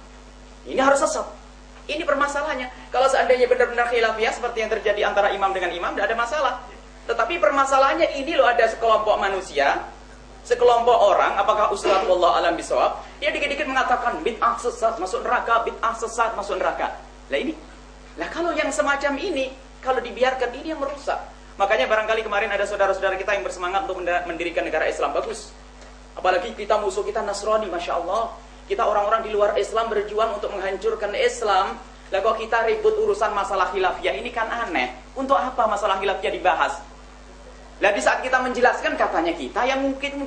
Ini harus sesat. Ini permasalahannya. Kalau seandainya benar-benar khilafiyah seperti yang terjadi antara imam dengan imam, tidak ada masalah. Tetapi permasalahannya ini loh, ada sekelompok manusia, sekelompok orang, apakah ustaz wallahu alam bisawab, dia dikit-dikit mengatakan bid'ah sesat masuk neraka, bid'ah sesat masuk neraka. Lah ini. Lah kalau yang semacam ini, kalau dibiarkan ini yang merusak. Makanya barangkali kemarin ada saudara-saudara kita yang bersemangat untuk mendirikan negara Islam, bagus. Apalagi kita musuh kita Nasrani, Masya Allah. Kita orang-orang di luar Islam berjuang untuk menghancurkan Islam. Lah kok kita ribut urusan masalah khilafiyah, ini kan aneh. Untuk apa masalah khilafiyah dibahas? Lah di saat kita menjelaskan katanya kita yang mungkin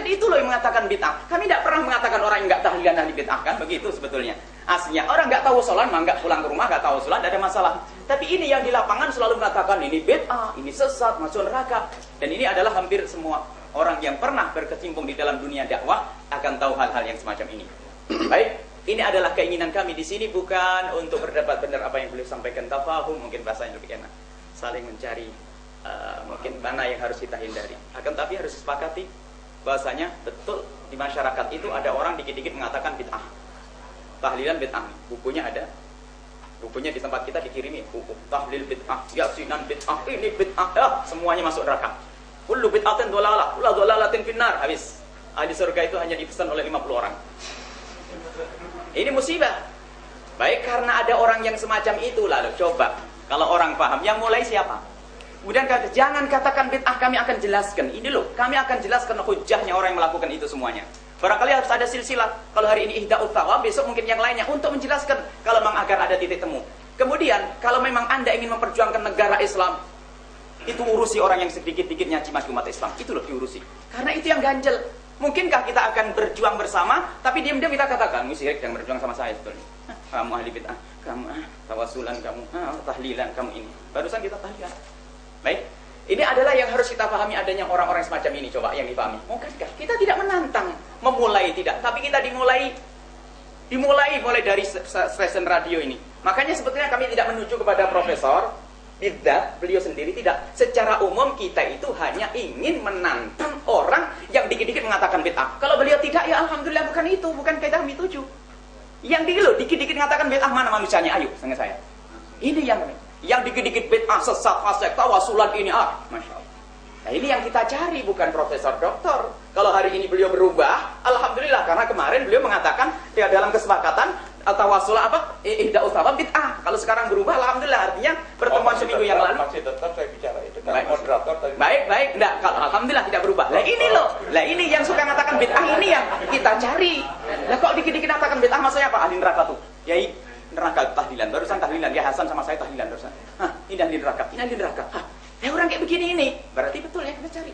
itu loh yang mengatakan bid'ah. Kami tidak pernah mengatakan orang yang nggak tahlilan ahli bid'ah, kan begitu sebetulnya. Aslinya orang nggak tahu sholat, nggak pulang ke rumah nggak tahu sholat, tidak ada masalah. Tapi ini yang di lapangan selalu mengatakan ini bid'ah, ini sesat, masuk neraka. Dan ini adalah hampir semua orang yang pernah berkecimpung di dalam dunia dakwah akan tahu hal-hal yang semacam ini. Baik, ini adalah keinginan kami di sini, bukan untuk berdebat benar apa yang beliau sampaikan, tafahum mungkin bahasanya lebih enak, saling mencari mungkin mana yang harus kita hindari. Akan tapi harus disepakati bahasanya betul di masyarakat itu ada orang dikit-dikit mengatakan bid'ah, tahlilan bid'ah. Bukunya ada, bukunya di tempat kita dikirimi buku tahlil bid'ah, yasinan bid'ah, ini bid'ah, semuanya masuk neraka. Kullu bid'atin dhalalah, kullu dhalalatin finnar. Habis ahli surga itu hanya dipesan oleh 50 orang. Ini musibah. Baik, karena ada orang yang semacam itu, lalu coba kalau orang paham, yang mulai siapa? Kemudian jangan katakan bid'ah, kami akan jelaskan. Ini loh, kami akan jelaskan hujahnya orang yang melakukan itu semuanya. Barangkali harus ada silsilah. Kalau hari ini ihda'ut thawab, besok mungkin yang lainnya untuk menjelaskan kalau memang agar ada titik temu. Kemudian kalau memang Anda ingin memperjuangkan negara Islam, itu urusi orang yang sedikit-dikit nyaci maki umat Islam. Itu loh diurusi. Karena itu yang ganjel. Mungkinkah kita akan berjuang bersama, tapi diam-diam kita katakan, musyirik yang berjuang sama saya sebetulnya. Kamu ahli bid'ah, kamu tawasulan, kamu tahlilan, kamu ini. Barusan kita tahlilan. Baik, ini adalah yang harus kita pahami, adanya orang-orang semacam ini. Coba yang dipahami. Mungkinkah kita tidak menantang, memulai tidak, tapi kita dimulai dari stasiun radio ini. Makanya sebetulnya kami tidak menuju kepada profesor bidzat, beliau sendiri tidak. Secara umum kita itu hanya ingin menantang orang yang dikit-dikit mengatakan bid'ah. Kalau beliau tidak, ya alhamdulillah, bukan itu, bukan kita kami tuju. Yang dikit-dikit mengatakan bid'ah, mana manusianya? Ayo, dengan saya. Ini yang dikit-dikit bid'ah, sesat, fasik, tawasulan ini, Masya Allah. Nah ini yang kita cari, bukan profesor doktor. Kalau hari ini beliau berubah, alhamdulillah, karena kemarin beliau mengatakan ya, dalam kesepakatan tawasul ihda'ut thawab bid'ah. Kalau sekarang berubah, alhamdulillah, artinya pertemuan seminggu yang lalu masih tetap saya bicara itu kan moderator tadi. Baik, enggak, kalau alhamdulillah tidak berubah. Lah ini loh, ini yang suka mengatakan bid'ah, ini yang kita cari. Lah kok dikit-dikit mengatakan bid'ah, maksudnya apa? Ahli neraka tuh. Yai neraka tahlilan, barusan tahlilan, ya Hasan sama saya tahlilan barusan. Ini ahli neraka, ini ahli neraka. Ya orang kayak begini ini, berarti betul yang kita cari.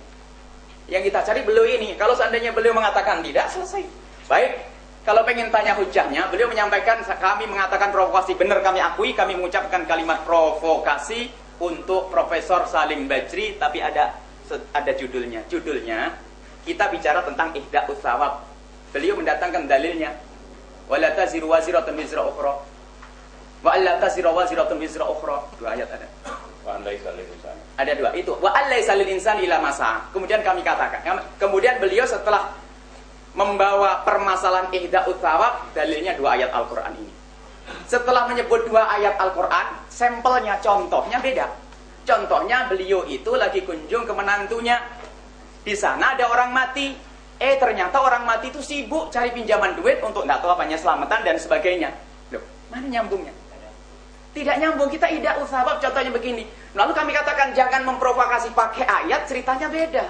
Yang kita cari beliau ini. Kalau seandainya beliau mengatakan tidak, selesai. Baik, kalau pengen tanya hujahnya, beliau menyampaikan kami mengatakan provokasi, benar kami akui, kami mengucapkan kalimat provokasi untuk Profesor Salim Bajri, tapi ada judulnya. Judulnya kita bicara tentang ihda'ut thawab. Beliau mendatangkan dalilnya. Wala taziru waziratun wizra ukhra. Wa alla taziru waziratun wizra ukhra. 2 ayat ada. Wa allaisa lil insani. Ada 2 itu. Wa allaisa lil insani illa ma sa'a. Kemudian kami katakan. Kemudian beliau setelah membawa permasalahan ihda'ut thawab, dalilnya 2 ayat Al-Qur'an ini. Setelah menyebut 2 ayat Al-Qur'an, sampelnya, contohnya beda. Contohnya beliau itu lagi kunjung ke menantunya. Di sana ada orang mati. Ternyata orang mati itu sibuk cari pinjaman duit untuk enggak tahu apanya selamatan dan sebagainya. Loh, mana nyambungnya? Tidak nyambung. Kita ihda'ut thawab contohnya begini. Lalu kami katakan jangan memprovokasi pakai ayat, ceritanya beda.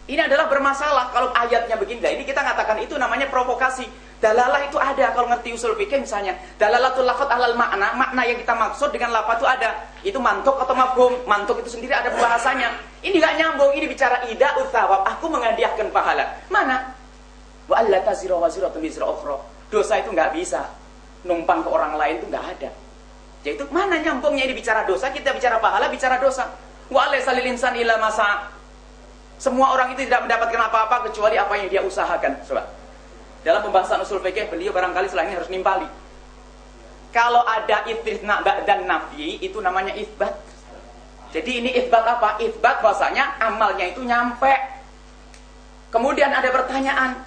Ini adalah bermasalah kalau ayatnya begini. Nah, ini kita katakan mengatakan itu namanya provokasi. Dalalah itu ada, kalau ngerti usul fikih misalnya. Dalalatul lafadz alal makna, makna yang kita maksud dengan lafadz itu ada. Itu mantuk atau mafhum. Mantuk itu sendiri ada bahasanya. Ini nggak nyambung, ini bicara ida'ut tsawab. Aku menghadiahkan pahala. Mana? Wa alla taziru waziratun wizra ukhra. Dosa itu nggak bisa numpang ke orang lain, itu nggak ada. Yaitu mana nyambungnya ini bicara dosa, kita bicara pahala, bicara dosa. Wa alaysa lil insani illa ma sa'a. Semua orang itu tidak mendapatkan apa-apa kecuali apa yang dia usahakan. Coba. Dalam pembahasan usul fikih, beliau barangkali setelah ini harus nimpali. Kalau ada istitsna dan nafi, itu namanya isbat. Jadi ini isbat apa? Isbat bahasanya amalnya itu nyampe. Kemudian ada pertanyaan,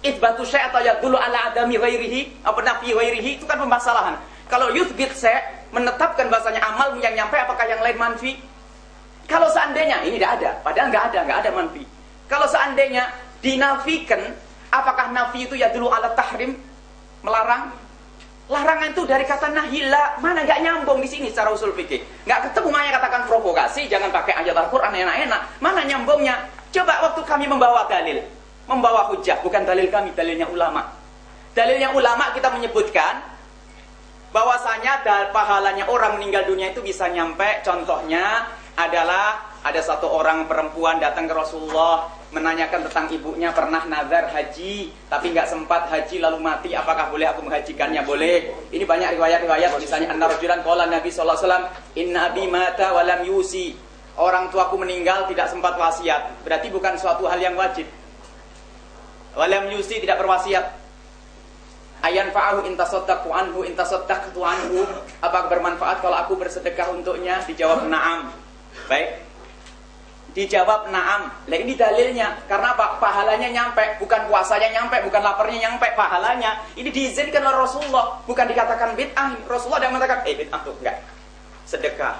isbatu syai' atau yadullu ala adami ghairihi, apa nafi ghairihi, itu kan pembahasan. Kalau yuthbit syai' menetapkan bahasanya amal yang nyampe, apakah yang lain manfi? Kalau seandainya ini tidak ada, padahal nggak ada manfi. Kalau seandainya dinafikan, apakah nafi itu ya dulu ala tahrim, melarang? Larangan itu dari kata nahila, mana nggak nyambung di sini secara usul fikih. Nggak ketemu, makanya katakan provokasi, jangan pakai ayat Al-Quran enak-enak. Mana nyambungnya? Coba waktu kami membawa dalil, membawa hujah, bukan dalil kami, dalilnya ulama. Dalilnya ulama kita menyebutkan bahwasanya pahalanya orang meninggal dunia itu bisa nyampe. Contohnya adalah ada satu orang perempuan datang ke Rasulullah menanyakan tentang ibunya pernah nazar haji tapi nggak sempat haji lalu mati, apakah boleh aku menghajikannya? Boleh. Ini banyak riwayat-riwayat, misalnya anna rajulan qala Nabi sallallahu alaihi wasallam inna abi mata wa lam yusi. Orang tuaku meninggal tidak sempat wasiat. Berarti bukan suatu hal yang wajib. Wa lam yusi, tidak berwasiat. Ayan fa'ahu intasaddaqtu anhu intasaddaqtu anhu. Apakah bermanfaat kalau aku bersedekah untuknya? Dijawab na'am. Baik. Dijawab na'am. Nah ini dalilnya. Karena apa? Pahalanya nyampe. Bukan puasanya nyampe, bukan laparnya nyampe, pahalanya. Ini diizinkan oleh Rasulullah. Bukan dikatakan bid'ah. Rasulullah yang mengatakan, bid'ah tuh. Enggak. Sedekah.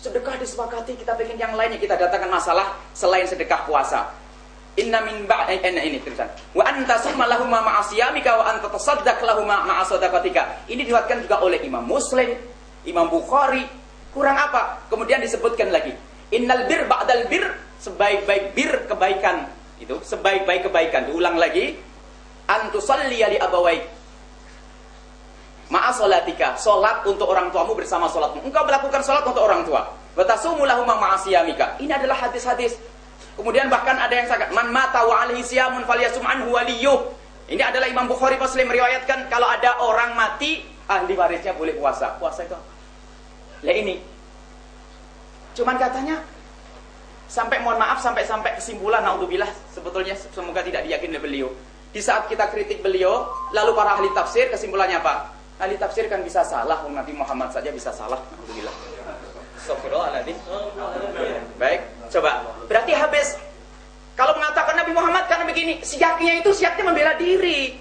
Sedekah disepakati, kita bikin yang lainnya. Kita datangkan masalah selain sedekah puasa. Inna min ini tulisan. Wa anta summa lahum ma'a siyamika wa anta tasaddaq lahum ma'a sadaqatika. Ini diriwayatkan juga oleh Imam Muslim, Imam Bukhari. Kurang apa? Kemudian disebutkan lagi. Innal bir ba'dal bir, sebaik-baik bir kebaikan itu, sebaik-baik kebaikan. Diulang lagi, antusalliya li abawaik ma'a salatika, salat untuk orang tuamu bersama salatmu. Engkau melakukan salat untuk orang tua. Wa tasumu lahum ma'a siyamika. Ini adalah hadis-hadis. Kemudian bahkan ada yang sangat man mata wa alaihi siyamun falyasum anhu waliyuh. Ini adalah Imam Bukhari Muslim meriwayatkan kalau ada orang mati, ahli warisnya boleh puasa. Puasa itu lah ini. Cuman katanya sampai mohon maaf sampai kesimpulan naudzubillah, sebetulnya semoga tidak diyakini oleh beliau. Di saat kita kritik beliau, lalu para ahli tafsir kesimpulannya apa? Ahli tafsir kan bisa salah, Nabi Muhammad saja bisa salah. Naudzubillah. Astagfirullahaladzim. Baik, coba. Berarti habis. Kalau mengatakan Nabi Muhammad karena begini, siaknya itu siaknya membela diri.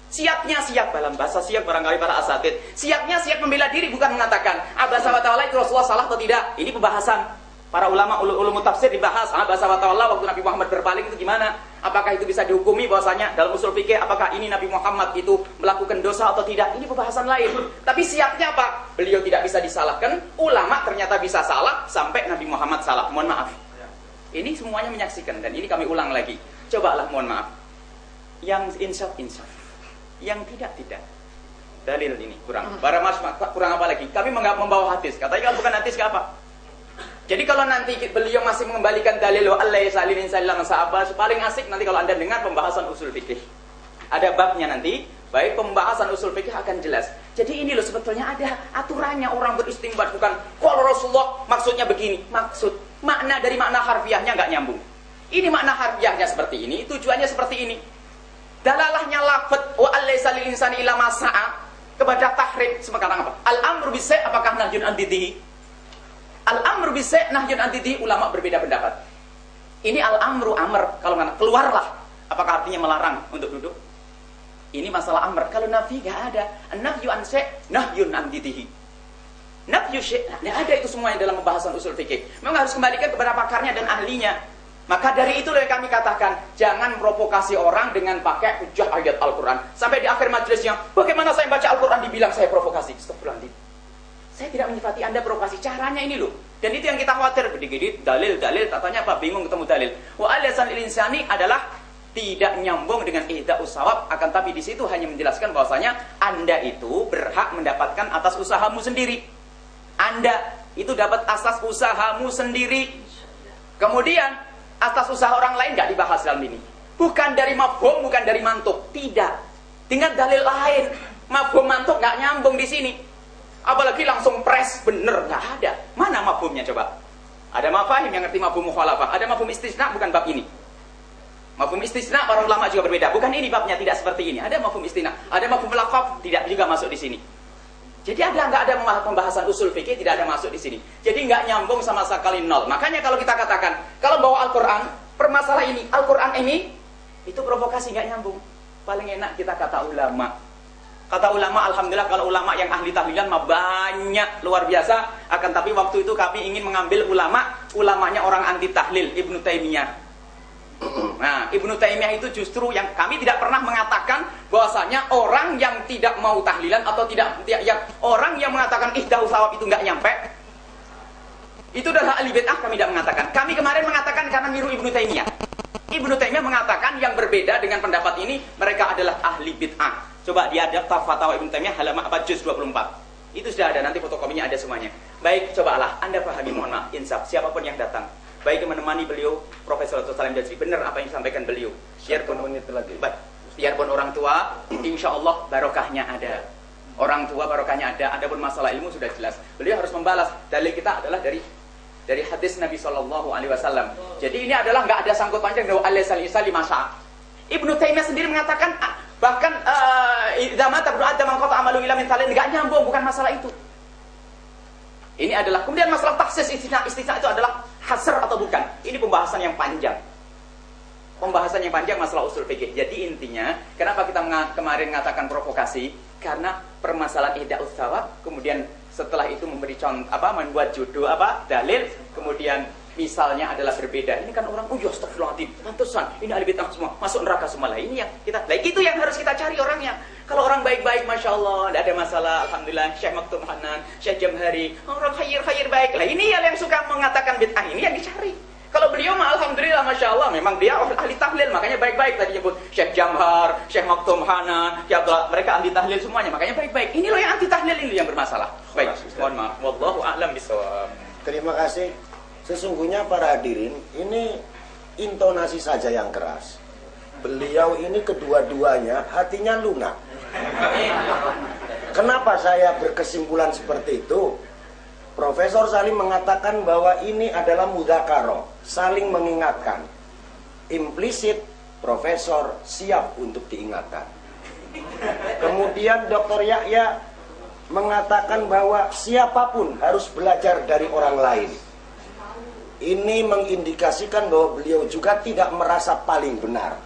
Siaknya siak dalam bahasa siak barangkali para asatid. Siaknya siak membela diri, bukan mengatakan abasa wa ta'ala itu Rasulullah salah atau tidak. Ini pembahasan para ulama ulum tafsir dibahas. Abasa wa ta'ala waktu Nabi Muhammad berpaling itu gimana? Apakah itu bisa dihukumi bahwasanya dalam usul fikih apakah ini Nabi Muhammad itu melakukan dosa atau tidak? Ini pembahasan lain. Tapi siaknya apa? Beliau tidak bisa disalahkan. Ulama ternyata bisa salah sampai Nabi Muhammad salah. Mohon maaf. Ini semuanya menyaksikan dan ini kami ulang lagi. Cobalah mohon maaf. Yang insaf. Yang tidak. Dalil ini kurang. Kurang apa lagi? Kami membawa hadis. Katanya kalau bukan hadis enggak apa? Jadi kalau nanti beliau masih mengembalikan dalil Allah salinin sallallahu sahabat, paling asik nanti kalau Anda dengar pembahasan usul fikih. Ada babnya nanti, baik pembahasan usul fikih akan jelas. Jadi ini loh sebetulnya ada aturannya orang beristinbat, bukan kalau Rasulullah maksudnya begini. Maksud makna dari makna harfiahnya enggak nyambung. Ini makna harfiahnya seperti ini, tujuannya seperti ini. Dalalahnya lafadz wa alaysa lil insani illa ma sa'a kepada tahrim sekarang apa? Al-amru bis-sai' apakah nahyun an didhi? Al-amru bis-sai' nahyun an didhi, ulama berbeda pendapat. Ini al-amru amr, kalau mana keluarlah, apakah artinya melarang untuk duduk? Ini masalah amr. Kalau nafi enggak ada. An-nahyu an sai' nahyun an didhi. Nafyu syai', nah ada itu semuanya dalam pembahasan usul fikih. Memang harus kembalikan kepada pakarnya dan ahlinya. Maka dari itulah yang kami katakan, jangan provokasi orang dengan pakai hujah ayat Al-Quran. Sampai di akhir majelisnya, bagaimana saya baca Al-Quran dibilang saya provokasi? Astagfirullahaladzim. Saya tidak menyifati Anda provokasi, caranya ini loh. Dan itu yang kita khawatir, gede-gede dalil, katanya apa? Bingung ketemu dalil. Wa alasan insani adalah tidak nyambung dengan ihda'us sawab, akan tapi di situ hanya menjelaskan bahwasanya Anda itu berhak mendapatkan atas usahamu sendiri. Anda itu dapat atas usahamu sendiri. Kemudian atas usaha orang lain nggak dibahas dalam ini. Bukan dari mafhum, bukan dari mantuk, tidak. Dengan dalil lain, mafhum mantuk nggak nyambung di sini. Apalagi langsung pres bener, nggak ada. Mana mafhumnya coba? Ada mafahim yang ngerti mafhum mukhalafah, ada mafhum istisna, bukan bab ini. Mafhum istisna para ulama juga berbeda. Bukan ini babnya, tidak seperti ini. Ada mafhum istisna, ada mafhum laqab, tidak juga masuk di sini. Jadi nggak ada pembahasan usul fikih, tidak ada masuk di sini. Jadi nggak nyambung sama sekali nol. Makanya kalau kita katakan, kalau bawa Al-Quran, permasalahan ini, Al-Quran ini, itu provokasi, nggak nyambung. Paling enak kita kata ulama. Kata ulama, alhamdulillah kalau ulama yang ahli tahlilan mah banyak, luar biasa. Akan tapi waktu itu kami ingin mengambil ulamanya orang anti tahlil, Ibnu Taimiyah. Nah, Ibnu Taimiyah itu justru yang kami tidak pernah mengatakan bahwasanya orang yang tidak mau tahlilan atau orang yang mengatakan ihda'us sawab itu nggak nyampe, itu adalah ahli bid'ah. Kami tidak mengatakan. Kami kemarin mengatakan karena niru Ibnu Taimiyah. Ibnu Taimiyah mengatakan yang berbeda dengan pendapat ini, mereka adalah ahli bid'ah. Coba dia ada Fatwa Ibnu Taimiyah halaman juz 24. Itu sudah ada, nanti fotokopinya ada semuanya. Baik, cobalah Anda pahami, mohon maaf, insaf siapapun yang datang. Baik menemani beliau Profesor Dr. Salim Jazri, benar apa yang disampaikan beliau. Biarpun orang tua, insya Allah barokahnya ada. Orang tua barokahnya ada. Adapun masalah ilmu sudah jelas. Beliau harus membalas. Dalil kita adalah dari hadis Nabi SAW. Jadi ini adalah nggak ada sangkut panjang dengan al-isa li masa. Ibnu Taimiyah sendiri mengatakan bahkan idza mata ibnu adam qata amalu ila min talin, nggak nyambung, bukan masalah itu. Ini adalah kemudian masalah taksis istisna itu adalah hasr atau bukan. Ini pembahasan yang panjang. Pembahasan yang panjang masalah usul fikih. Jadi intinya, kenapa kita kemarin mengatakan provokasi? Karena permasalahan ihda'us sawab, kemudian setelah itu memberi contoh membuat judul dalil, kemudian misalnya adalah berbeda. Ini kan orang astagfirullahaladzim, pantesan ini ahli bid'ah semua, masuk neraka semua. Lah ini yang kita, itu yang harus kita cari orangnya. Kalau orang baik-baik, masya Allah, tidak ada masalah, alhamdulillah. Syekh Maktum Hanan, Syekh Jamhari, orang khair baik. Lah ini yang suka mengatakan bid'ah, ini yang dicari. Kalau beliau mah alhamdulillah, masya Allah, memang dia ahli tahlil, makanya baik-baik. Tadi nyebut Syekh Jamhar, Syekh Maktum Hanan, mereka ahli tahlil semuanya, makanya baik-baik. Ini loh yang anti tahlil, ini yang bermasalah. Baik, mohon maaf. Wallahu a'lam bishawab. Terima kasih. Sesungguhnya para hadirin, ini intonasi saja yang keras. Beliau ini kedua-duanya hatinya lunak. Kenapa saya berkesimpulan seperti itu? Profesor Salim mengatakan bahwa ini adalah mudzakarah, saling mengingatkan. Implisit Profesor siap untuk diingatkan. Kemudian Dr. Yahya mengatakan bahwa siapapun harus belajar dari orang lain. Ini mengindikasikan bahwa beliau juga tidak merasa paling benar.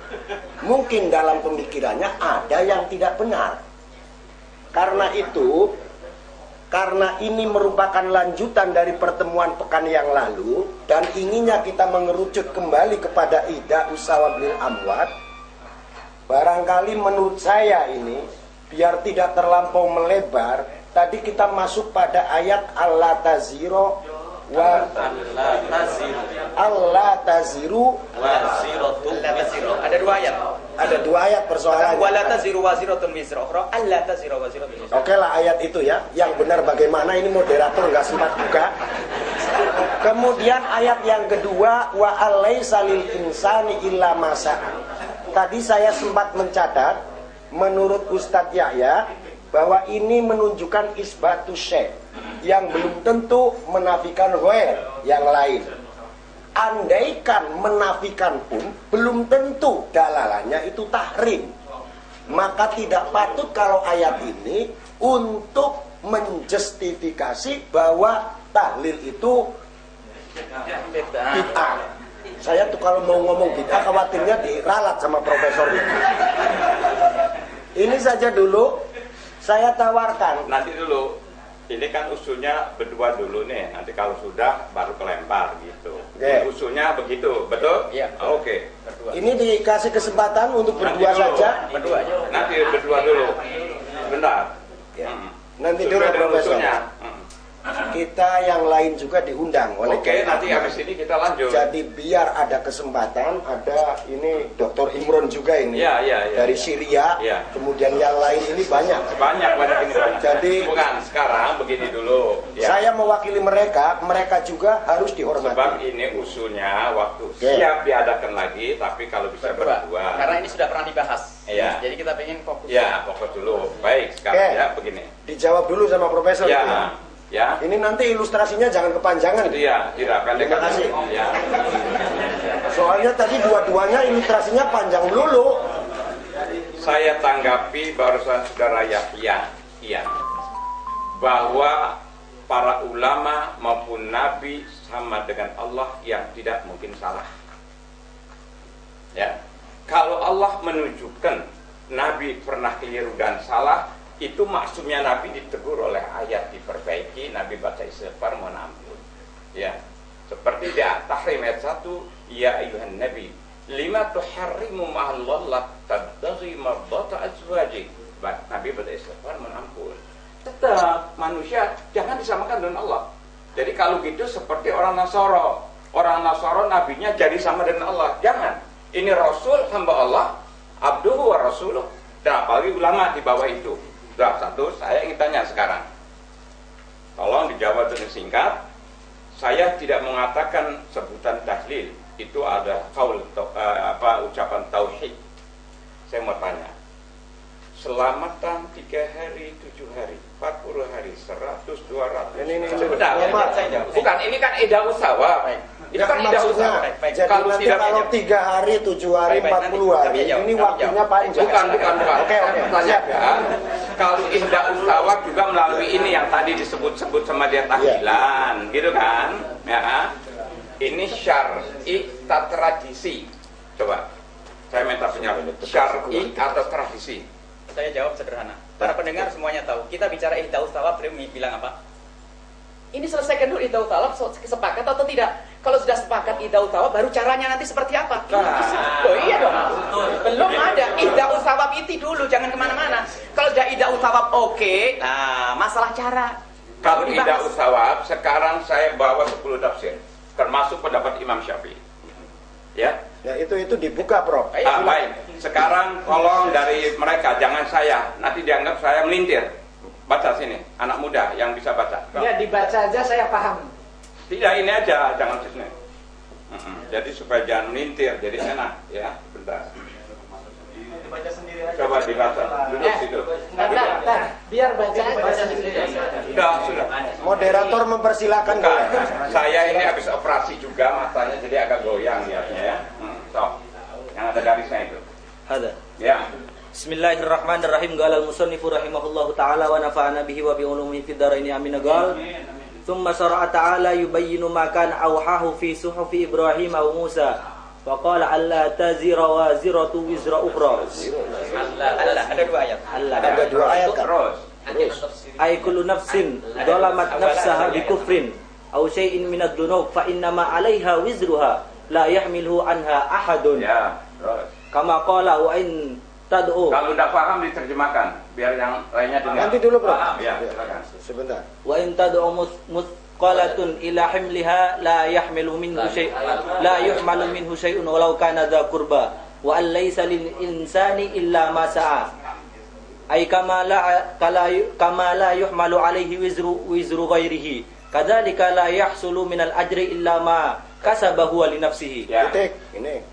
Mungkin dalam pemikirannya ada yang tidak benar. Karena itu, karena ini merupakan lanjutan dari pertemuan pekan yang lalu, dan inginnya kita mengerucut kembali kepada ihda'us sawab lil amwat, barangkali menurut saya ini, biar tidak terlampau melebar, tadi kita masuk pada ayat Allah taziru wa Allah taziru ada dua ayat. Ada dua ayat persoalannya. Wala taziru waziratun wizra ukhra, alla taziru waziratun wizra. Oke lah ayat itu ya. Yang benar bagaimana, ini moderator nggak sempat buka. Kemudian ayat yang kedua, wa alaisa lil insani illa ma sa'a. Tadi saya sempat mencatat, menurut Ustadz Yahya, bahwa ini menunjukkan isbatus syekh, yang belum tentu menafikan ghair yang lain. Andaikan menafikan pun belum tentu dalalannya itu tahrim. Maka tidak patut kalau ayat ini untuk menjustifikasi bahwa tahlil itu bid'ah. Saya tuh kalau mau ngomong bid'ah khawatirnya diralat sama profesor ini. Ini saja dulu saya tawarkan. Nanti dulu, ini kan usulnya berdua dulu nih. Nanti kalau sudah baru kelempar gitu. Okay. Usulnya begitu, betul? Iya. Oke. Ini dikasih kesempatan untuk berdua saja. Berdua aja. Nanti berdua dulu. Sebentar. Ya. Nanti dulu profesor. Usulnya. kita yang lain juga diundang. Oke, nanti habis ini kita lanjut. Jadi biar ada kesempatan, ada ini Dr. Imron juga ini Ya. dari Syria. Ya. Kemudian yang lain ini banyak. Banyak ini. Jadi bukan sekarang begini dulu. Ya. Saya mewakili mereka juga harus dihormati. Sebab ini usulnya waktu siap diadakan lagi, tapi kalau bisa berdua. Karena ini sudah pernah dibahas. Iya. Jadi kita pengen fokus. Ya, fokus dulu. Baik, sekarang ya begini. Dijawab dulu sama Profesor. Ya. Ya. Ini nanti ilustrasinya jangan kepanjangan. Iya, tidak pendek. Terima kasih. Ya. Soalnya tadi dua-duanya ilustrasinya panjang dulu. Saya tanggapi barusan saudara Yahya, bahwa para ulama maupun nabi sama dengan Allah yang tidak mungkin salah. Ya, kalau Allah menunjukkan nabi pernah keliru dan salah, itu maksudnya nabi ditegur oleh ayat diperbaiki, nabi baca istighfar mohon ampun. Ya, seperti di Tahrim ayat 1, ya ayuhan nabi lima tuharrimu ma'allah tabtaghi mardata azwajik. Nabi baca istighfar mohon ampun. Tetap manusia jangan disamakan dengan Allah. Jadi kalau gitu seperti orang Nasoro. Orang Nasoro nabinya jadi sama dengan Allah. Jangan. Ini Rasul hamba Allah, abduhu wa rasuluh. Dan apalagi ulama di bawah itu. Sudah satu, saya ingin tanya sekarang. Tolong dijawab dengan singkat. Saya tidak mengatakan sebutan tahlil. Itu ada kaul ucapan tauhid. Saya mau tanya. Selamatan 3 hari, 7 hari, 40 hari, 100, 200. Ini sebentar. Bukan, ini kan ida usawa. Itu kan ida usawa. Jadi nanti kalau 3 hari, 7 hari, 40 hari, ini waktunya panjang. Bukan. Oke. Siap ya. Kalau ida usawa juga melalui ini yang tadi disebut-sebut sama dia tahlilan, gitu kan? Ya. Ini syar'i atau tradisi. Coba, saya minta penjawab. Syar'i atau tradisi? Saya jawab sederhana. Para pendengar semuanya tahu. Kita bicara ihdaus thawab, beliau bilang apa? Ini selesaikan dulu ihdaus thawab, sepakat atau tidak? Kalau sudah sepakat ihdaus thawab, baru caranya nanti seperti apa? Oh iya dong. Belum ada. Ihdaus thawab itu dulu, jangan kemana-mana. Kalau sudah ihdaus thawab oke. Nah, masalah cara. Kalau ihdaus thawab, sekarang saya bawa 10 tafsir, termasuk pendapat Imam Syafi'i. Ya. Ya itu dibuka, Prof. Baik. Sekarang tolong dari mereka, jangan saya. Nanti dianggap saya melintir. Baca sini, anak muda yang bisa baca. Ya dibaca aja saya paham. Tidak, ini aja, jangan sini. Jadi supaya jangan melintir, jadi enak. Ya, bentar. Coba dibaca. Duduk situ. Biar baca sendiri. Sudah. Moderator mempersilahkan. Saya ini habis operasi juga, matanya jadi agak goyang lihatnya ya. Yang ada garisnya itu. Ada. Ya. Bismillahirrahmanirrahim. Qala al-musannifu rahimahullahu taala wa nafa'ana bihi wa bi ulumihi fid dharain amin. Qala thumma syara'a ta'ala yubayyinu ma kana awhahu fi suhufi Ibrahim wa Musa. Wa qala alla tazira waziratu wizra ukhra. Allah, ada 2 ayat. Ada 2 ayat kan? Terus. Ay kullu nafsin dhalamat nafsaha bi kufrin aw syai'in min ad-dunub fa innama 'alaiha wizruha la yahmiluhu anha ahadun. Ya, terus. Kama qala wa in tad'u. Kalau tidak paham diterjemahkan biar yang lainnya dengar. Nanti dulu, Bro. Ya, silakan. Sebentar. Wa in tad'u muthqalatun ila himliha la yahmilu minhu syai' la yuhmalu minhu syai'un walau kana dha qurba wa an laysa lil insani illa ma sa'a. Ay kama la yuhmalu alaihi wizru ghairihi kadzalika la yahsulu minal ajri illa ma kasaba huwa li nafsihi. Ya. Titik ini.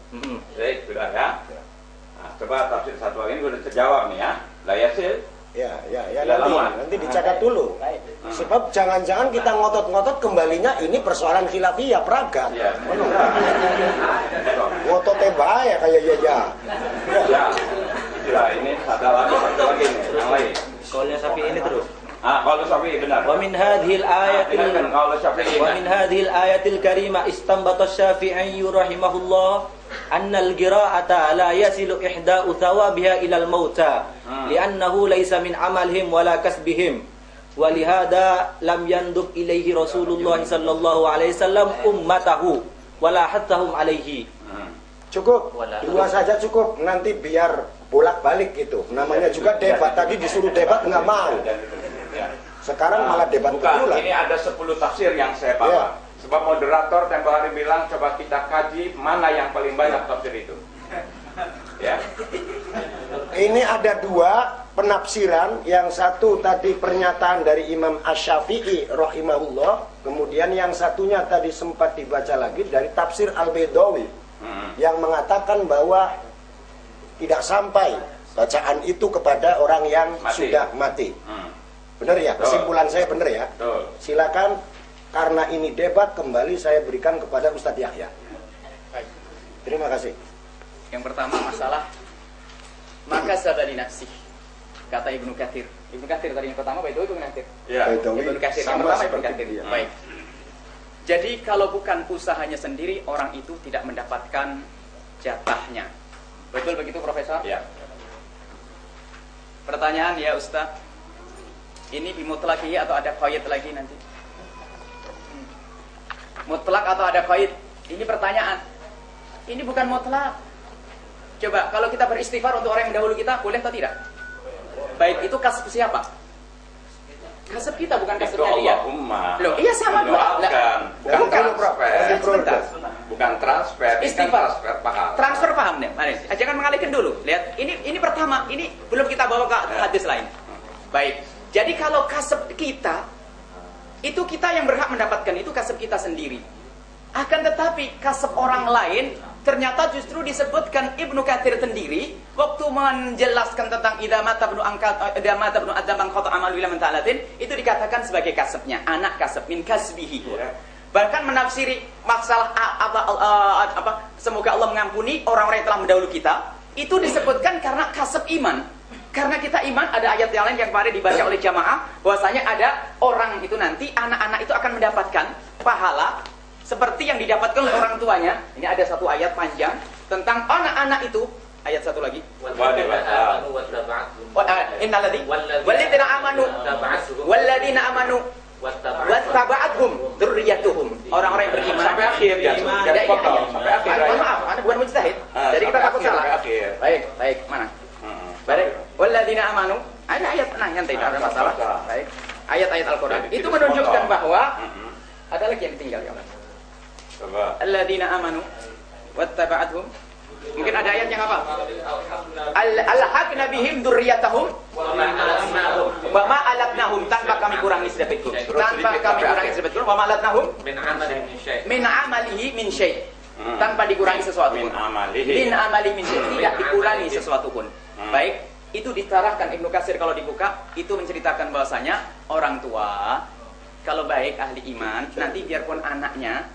Baik, sudah ya. Nah, coba tafsir satu lagi sudah terjawab nih ya. La yasil. Ya Tidak lama. nanti dicatat dulu. Sebab jangan-jangan kita ngotot-ngotot kembalinya ini persoalan khilafiyah peragam. Ya. Ngototnya bahaya kayak ya. Ya, ini satu lagi nih, yang lain. Qaulnya Syafi'i ini terus. Kalau Syafi'i benar. Wa min hadhil ayatil kalau Syafi'i. wa min hadhil ayatil karimah istanbata Syafi'i rahimahullah anna al-qira'ata la yasilu ihda'u thawabiha ila al-mauta li'annahu laysa min amalihim wala kasbihim wa lihada lam yandub ilaihi Rasulullah sallallahu alaihi wasallam ummatahu wala hattahum alaihi. Cukup, 2 saja cukup. Nanti biar bolak-balik gitu. Namanya juga debat. Tadi disuruh debat nggak mau. Sekarang malah debat bukan, betulan. ini ada 10 tafsir yang saya bawa. Sebab moderator tempo hari bilang coba kita kaji mana yang paling banyak tafsir itu. Ya. Ini ada dua penafsiran. Yang satu tadi pernyataan dari Imam Asy-Syafi'i rahimahullah. Kemudian yang satunya tadi sempat dibaca lagi dari tafsir Al-Baidawi, yang mengatakan bahwa tidak sampai bacaan itu kepada orang yang sudah mati. Benar ya? Kesimpulan saya benar ya? Silakan, karena ini debat kembali saya berikan kepada Ustadz Yahya. Terima kasih. Yang pertama masalah maka sabali nafsi, kata Ibnu Katsir. Ibnu Katsir tadi yang pertama, Ibnu Katsir. Ya. Ibnu Katsir yang pertama Ibnu Katsir. Baik. Jadi kalau bukan usahanya sendiri, orang itu tidak mendapatkan jatahnya. Betul begitu, Profesor? Ya. Pertanyaan ya Ustaz, ini bimutlak atau ada qaid lagi nanti? Mutlak atau ada qaid? Ini pertanyaan. Ini bukan mutlak. Coba kalau kita beristighfar untuk orang yang mendahulu kita, boleh atau tidak? Baik, itu kasb siapa? Kasb kita, bukan kasbnya dia. Loh, iya sama dua. Bukan transfer. Sebentar. Bukan transfer. Istighfar. Transfer paham. Transfer paham nih. Mari, jangan mengalihkan dulu. Lihat, ini pertama, ini belum kita bawa ke hadis lain. Baik. Jadi kalau kasb kita, itu kita yang berhak mendapatkan, itu kasb kita sendiri. Akan tetapi kasb orang lain ternyata justru disebutkan Ibnu Katsir sendiri waktu menjelaskan tentang idza mata ibnu adam qata amalu ila man ta'alatin, itu dikatakan sebagai kasbnya, anak kasb min kasbihi. Bahkan menafsiri masalah semoga Allah mengampuni orang-orang yang telah mendahulu kita, itu disebutkan karena kasb iman. Karena kita iman, ada ayat yang lain yang kemarin dibaca oleh jamaah, bahwasanya ada orang itu nanti, anak-anak itu akan mendapatkan pahala seperti yang didapatkan oleh orang tuanya. Ini ada satu ayat panjang tentang anak-anak itu. Ayat satu lagi. Innalladzi walladzina amanu walladzina amanu wattaba'athum dzurriyyatuhum. Orang-orang yang beriman sampai akhir ya. Sampai akhir. Maaf, Anda bukan mujtahid. Jadi kita takut salah. Baik, mana? Baik. Walladzina amanu. Ada ayat yang tidak ada masalah. Baik. Ayat-ayat Al-Qur'an. Itu menunjukkan bahwa ada lagi yang ditinggal ya. Alladzina amanu wattaba'athum. Mungkin ada ayat yang apa? Alhaqna bihim dzurriyyatahum wa ma alatnahum, tanpa kami kurangi sedikit. Tanpa kami kurangi sedikit. Wa ma alatnahum min amalihi min syai'. Tanpa dikurangi sesuatu pun. Min amali min syai', tidak dikurangi sesuatu pun. Baik, itu ditarahkan Ibnu Katsir kalau dibuka, itu menceritakan bahwasanya orang tua kalau baik ahli iman, nanti biarpun anaknya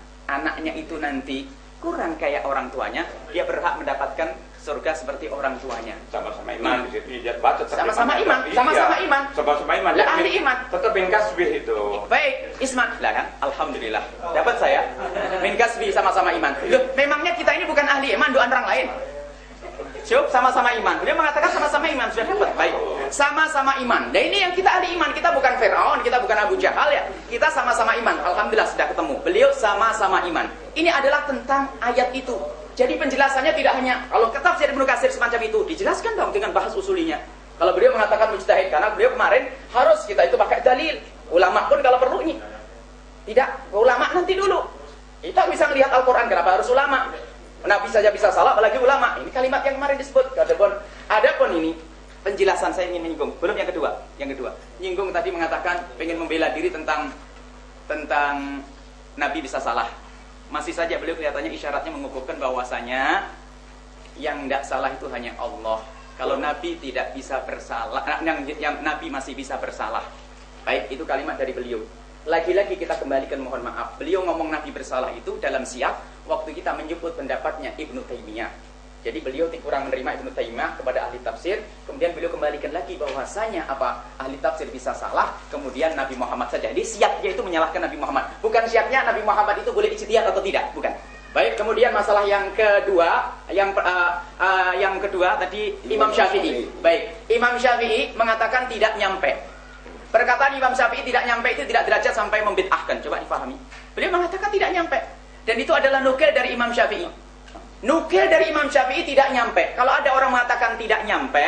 itu nanti kurang kayak orang tuanya, dia berhak mendapatkan surga seperti orang tuanya. Sama-sama iman di situ dia baca. Sama-sama iman, sama-sama iman. Sama-sama iman. Lah ahli iman. Tetap min kasbih itu. Baik, Isman. Lah kan, alhamdulillah. Dapat saya min kasbih sama-sama iman. Loh, memangnya kita ini bukan ahli iman, doan orang lain. Cukup sama-sama iman. Dia mengatakan sama-sama iman, sudah dapat. Baik. Sama-sama iman. Dan ini yang kita ahli iman, kita bukan Firaun, kita bukan Abu Jahal ya. Kita sama-sama iman. Alhamdulillah sudah ketemu. Beliau sama-sama iman. Ini adalah tentang ayat itu. Jadi penjelasannya tidak hanya kalau tafsir Ibnu Katsir semacam itu, dijelaskan dong dengan bahas usulinya. Kalau beliau mengatakan mujtahid, karena beliau kemarin harus kita itu pakai dalil. Ulama pun kalau perlu ini. Tidak, ulama nanti dulu. Kita bisa melihat Al-Qur'an, kenapa harus ulama? Nabi saja bisa salah, apalagi ulama. Ini kalimat yang kemarin disebut. Adapun ini penjelasan saya ingin menyinggung. Belum yang kedua. Nyinggung tadi mengatakan pengen membela diri tentang Nabi bisa salah. Masih saja beliau kelihatannya isyaratnya mengukuhkan bahwasanya yang tidak salah itu hanya Allah. Kalau Nabi tidak bisa bersalah, yang Nabi masih bisa bersalah. Baik, itu kalimat dari beliau. Lagi-lagi kita kembalikan, mohon maaf. Beliau ngomong Nabi bersalah itu dalam siap waktu kita menyebut pendapatnya Ibnu Taimiyah. Jadi beliau kurang menerima Ibnu Taimiyah kepada ahli tafsir. Kemudian beliau kembalikan lagi bahwasanya ahli tafsir bisa salah, kemudian Nabi Muhammad saja. Jadi siapnya itu menyalahkan Nabi Muhammad. Bukan siapnya Nabi Muhammad itu boleh ijtihad atau tidak, bukan. Baik, kemudian masalah yang kedua, yang kedua tadi Imam Syafi'i. Baik, Imam Syafi'i mengatakan tidak nyampe. Perkataan Imam Syafi'i tidak nyampe itu tidak derajat sampai membid'ahkan. Coba difahami. Beliau mengatakan tidak nyampe. Dan itu adalah nukil dari Imam Syafi'i. Nukil dari Imam Syafi'i tidak nyampe. Kalau ada orang mengatakan tidak nyampe,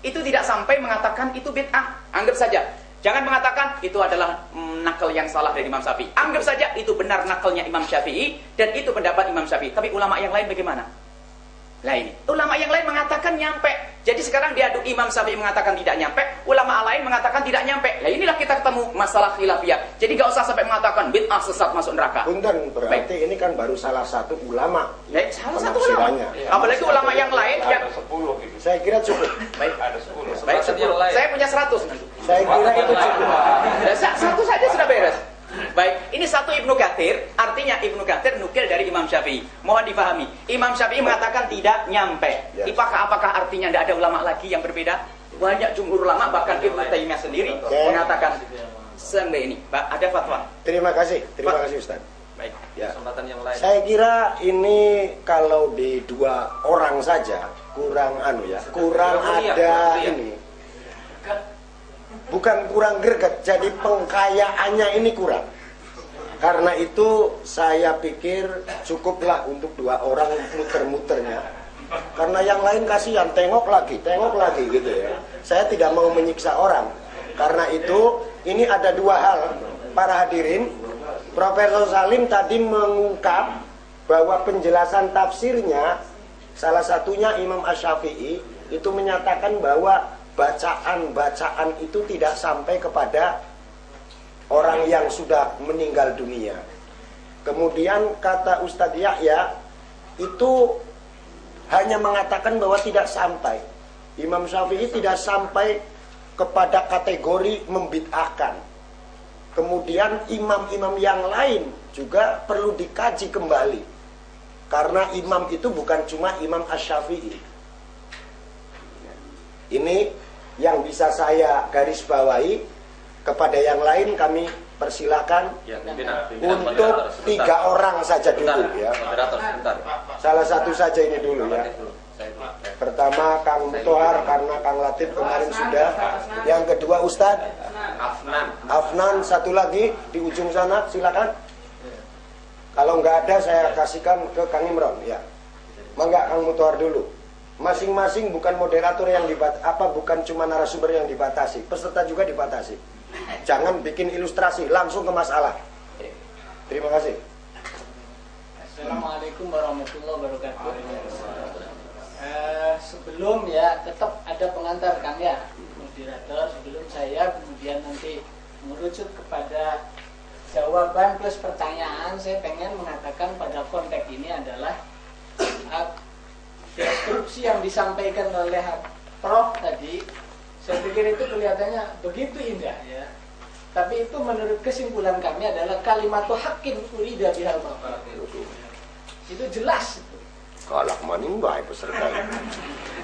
itu tidak sampai mengatakan itu bid'ah. Anggap saja. Jangan mengatakan itu adalah nakal yang salah dari Imam Syafi'i. Anggap saja itu benar nakalnya Imam Syafi'i dan itu pendapat Imam Syafi'i. Tapi ulama yang lain bagaimana? Nah ini, ulama yang lain mengatakan nyampe. Jadi sekarang diadu Imam Syafi'i mengatakan tidak nyampe, ulama lain mengatakan tidak nyampe. Nah inilah kita ketemu masalah khilafiyah. Jadi gak usah sampai mengatakan bid'ah sesat masuk neraka. Punten, berarti ini kan baru salah satu ulama. Ya, salah satu ulama. Apalagi ulama yang lain yang Ada 10 gitu. Saya kira cukup. baik, Ada 10. baik, saya punya 100. Saya kira itu cukup. Nah, satu saja sudah beres. Baik, ini satu Ibnu Katsir, artinya Ibnu Katsir nukil dari Imam Syafi'i. Mohon difahami, Imam Syafi'i mengatakan tidak nyampe. Ya. Apakah artinya tidak ada ulama lagi yang berbeda? Banyak jumhur ulama, bahkan Ibnu Taimiyah sendiri mengatakan sampai ini. Pak, ada fatwa. Terima kasih Ustaz. Baik. Ya. Kesempatan yang lain. Saya kira ini kalau di 2 orang saja kurang kurang ada ini. Bukan kurang greget, jadi pengkayaannya ini kurang. Karena itu saya pikir cukuplah untuk 2 orang muter-muternya. Karena yang lain kasihan, tengok lagi gitu ya. Saya tidak mau menyiksa orang. Karena itu ini ada 2 hal, para hadirin. Profesor Salim tadi mengungkap bahwa penjelasan tafsirnya, salah satunya Imam Asy-Syafi'i itu menyatakan bahwa bacaan-bacaan itu tidak sampai kepada orang yang sudah meninggal dunia. Kemudian kata Ustadz Yahya itu hanya mengatakan bahwa tidak sampai. Imam Syafi'i tidak sampai kepada kategori membid'ahkan. Kemudian imam-imam yang lain juga perlu dikaji kembali. Karena imam itu bukan cuma Imam Asy-Syafi'i. Ini yang bisa saya garis bawahi. Kepada yang lain kami persilakan untuk 3 orang saja dulu ya. Salah satu saja ini dulu ya. Pertama Kang Tohar karena Kang Latif kemarin sudah. Yang kedua Ustadz Afnan, satu lagi di ujung sana, silakan. Kalau nggak ada saya kasihkan ke Kang Imron ya. Mangga Kang Tohar dulu. Masing-masing bukan moderator yang bukan cuma narasumber yang dibatasi, peserta juga dibatasi. Jangan bikin ilustrasi, langsung ke masalah. Terima kasih. Assalamualaikum warahmatullahi wabarakatuh. Sebelum ya tetap ada pengantar kan ya, moderator. Sebelum saya kemudian nanti merucut kepada jawaban plus pertanyaan, saya pengen mengatakan pada konteks ini adalah deskripsi yang disampaikan oleh Prof tadi, saya pikir itu kelihatannya begitu indah ya. Tapi itu menurut kesimpulan kami adalah kalimat haqqin urida bihal batil. Itu jelas itu. Kalak maning bae peserta.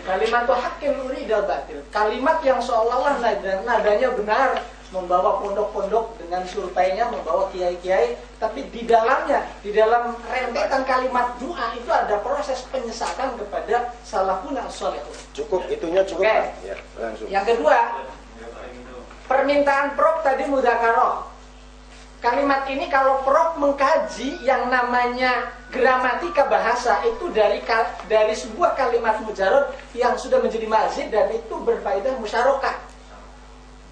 Kalimat haqqin urida batil. Kalimat yang seolah-olah nadanya benar, membawa pondok-pondok dengan surveinya, membawa kiai-kiai, tapi di dalamnya, di dalam rentetan kalimat doa itu ada proses penyesatan kepada salafun as-salihun. Cukup, itunya cukup. Oke. Ya, langsung. Yang kedua, permintaan Prof tadi mudzakarah. Kalimat ini kalau Prof mengkaji yang namanya gramatika bahasa itu dari sebuah kalimat mujarad yang sudah menjadi mazid dan itu berfaedah musyarakah.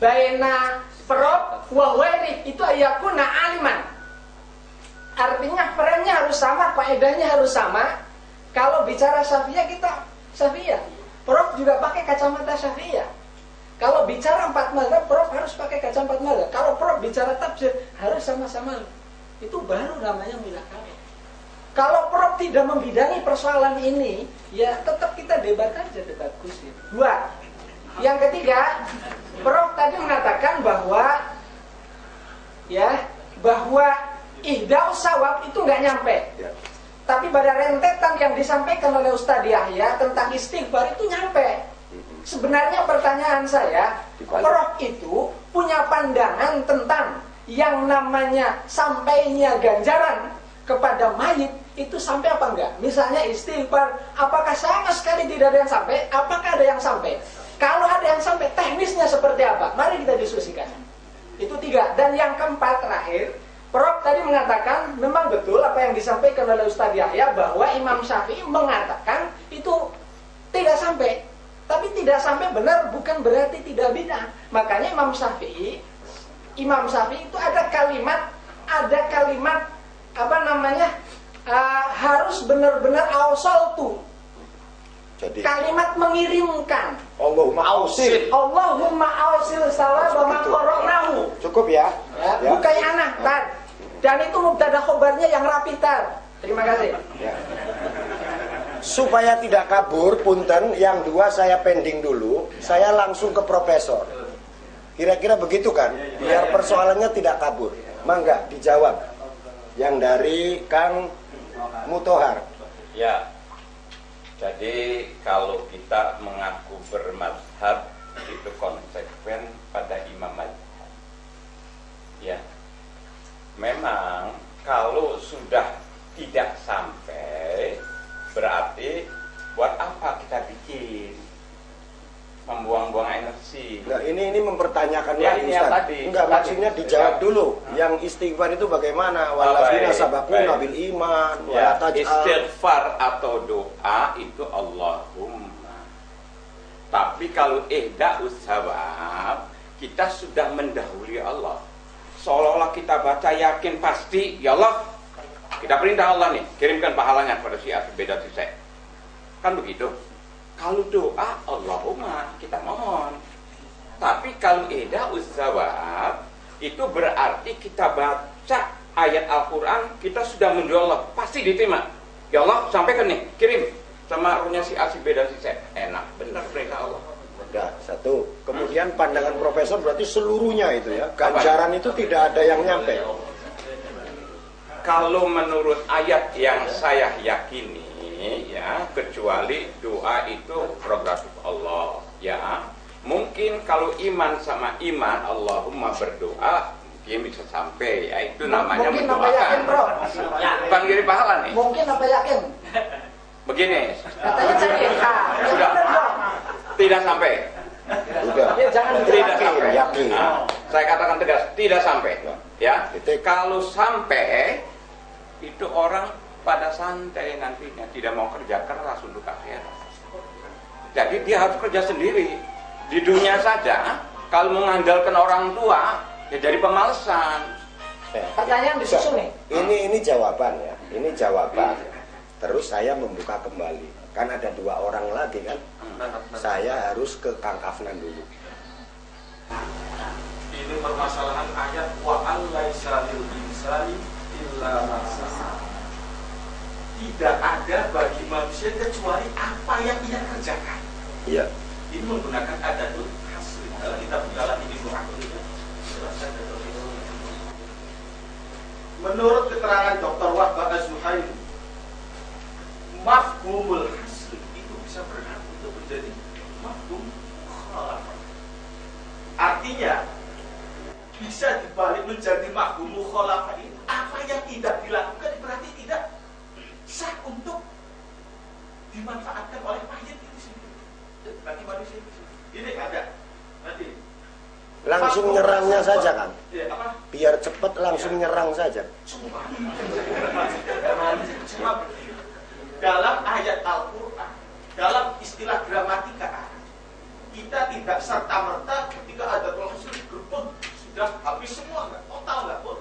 Baina Prof wa ghairi itu ayakuna aliman. Artinya perannya harus sama, faedahnya harus sama. Kalau bicara Syafi'iyah kita Syafi'iyah. Prof juga pakai kacamata Syafi'iyah. Kalau bicara 4 mazhab, Prof harus pakai kacamata mazhab. Kalau Prof bicara tafsir, harus sama-sama. Itu baru namanya mudzakarah. Kalau Prof tidak membidangi persoalan ini, ya tetap kita debat aja, debat kusir. 2. Yang ketiga, Prof tadi mengatakan bahwa ihdaus sawab itu nggak nyampe. Ya. Tapi pada rentetan yang disampaikan oleh Ustadz Yahya tentang istighfar itu nyampe. Sebenarnya pertanyaan saya, Prof itu punya pandangan tentang yang namanya sampainya ganjaran kepada mayit itu sampai apa enggak? Misalnya istighfar, apakah sama sekali tidak ada yang sampai? Apakah ada yang sampai? Kalau ada yang sampai, teknisnya seperti apa? Mari kita diskusikan. Itu 3. Dan yang keempat terakhir, Prof tadi mengatakan memang betul apa yang disampaikan oleh Ustadz Yahya bahwa Imam Syafi'i mengatakan itu tidak sampai. Tapi tidak sampai benar bukan berarti tidak bid'ah. Makanya Imam Syafi'i Imam Syafi'i itu ada kalimat apa namanya, harus benar-benar ausaltu. Jadi Kalimat mengirimkan. Allahumma ausil. Allahumma ausil sawaba ma qara'nahu. Cukup ya? Ya, bukan anak tar. Dan itu mubtada khobarnya yang rapi tar. Terima kasih. Ya. Supaya tidak kabur, punten, yang dua saya pending dulu, saya langsung ke profesor. Kira-kira begitu kan? Biar persoalannya tidak kabur. Mangga dijawab. Yang dari Kang Mutohar. Ya, jadi kalau kita mengaku bermadhab itu konsekuen pada imam madhab. Ya, memang kalau sudah tidak sampai, berarti buat apa kita bikin? Membuang-buang energi. Nah, ini mempertanyakan Ya, lagi ini yang Ustaz. tadi. Enggak, maksudnya dijawab dulu. Yang istighfar itu bagaimana? Walladzina sabaquna bil iman wa la Ya, taj'al. istighfar atau doa itu Allahumma. Tapi kalau ihda'us sawab, kita sudah mendahului Allah. Seolah-olah kita baca yakin pasti, ya Allah, kita perintah Allah nih, kirimkan pahalanya pada si A, beda si C. Kan begitu. Kalau doa, Allahumma, kita mohon. Tapi kalau ihda'us sawab, itu berarti kita baca ayat Al-Quran, kita sudah mendoa Allah, pasti diterima. Ya Allah, sampaikan nih, kirim sama ruhnya si A, si B, dan si C. Enak, benar perintah Allah. Udah, satu. Kemudian pandangan profesor berarti seluruhnya itu ya. Ganjaran itu tidak ada yang nyampe. Kalau menurut ayat yang saya yakini, ya, kecuali doa itu prerogatif Allah, ya. Mungkin kalau iman sama iman, Allahumma berdoa, mungkin bisa sampai, ya, itu namanya Mungkin apa yakin, bro? bukan kirim pahala nih. Mungkin apa yakin? Begini, Katanya tadi, sudah tidak sampai, Udah. ya jangan tidak sampai. Yakin. Nah, saya katakan tegas, tidak sampai, ya. Titik. Kalau sampai, itu orang pada santai nantinya, tidak mau kerja keras untuk akhirat. Jadi dia harus kerja sendiri. Di dunia saja, kalau mengandalkan orang tua, ya jadi pemalasan. Pertanyaan disusun nih. Ini jawaban ya. Ini jawaban. Terus saya membuka kembali. Kan ada dua orang lagi kan. Saya harus ke Kang Afnan dulu. Ini permasalahan ayat wa allaisa lil insani illa ma sa'a. Tidak ada bagi manusia kecuali apa yang ia kerjakan. Iya. Ini menggunakan adatul hasri. Kalau kita dalam ini mu'akulnya jelaskan adatul hasri. Menurut keterangan Dr. Wahbah Az-Zuhairi, mafhumul hasri itu bisa berhak untuk menjadi mafhum khalafah. Artinya bisa dibalik menjadi mafhum mukhalafah itu apa yang tidak dilakukan berarti tidak sah untuk dimanfaatkan oleh mayit itu sendiri. Bagi manusia itu sendiri. Ini ada nanti Langsung nyerangnya saja kan. ya, apa? Biar cepat langsung nyerang saja. Sumpah. Dalam ayat Al-Quran, dalam istilah gramatika, kita tidak serta-merta ketika ada klausul berbun sudah habis semua, nggak total nggak pun.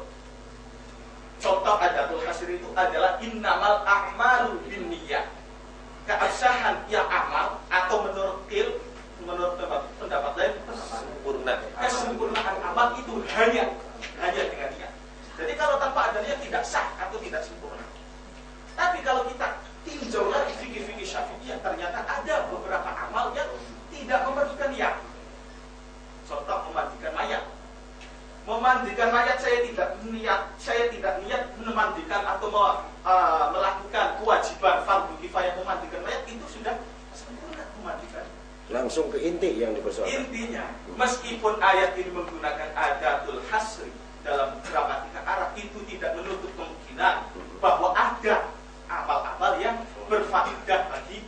Contoh adatul hasr itu adalah innamal a'malu binniyat. Keabsahan yang amal atau menurut pendapat lain kesempurnaan amal itu hanya dengan niat. Jadi kalau tanpa ada niat tidak sah atau tidak sempurna. Tapi kalau kita tinjau lagi fikih-fikih Syafi'iyah, ternyata ada beberapa amal yang tidak memerlukan niat. Contoh memandikan mayat. Memandikan mayat saya tidak niat memandikan atau melakukan kewajiban fardu kifayah memandikan mayat, itu sudah sempurna memandikan. Langsung ke inti yang dipersoalkan. Intinya, meskipun ayat ini menggunakan adatul hasri dalam gramatika Arab, itu tidak menutup kemungkinan bahwa ada amal-amal yang berfaedah bagi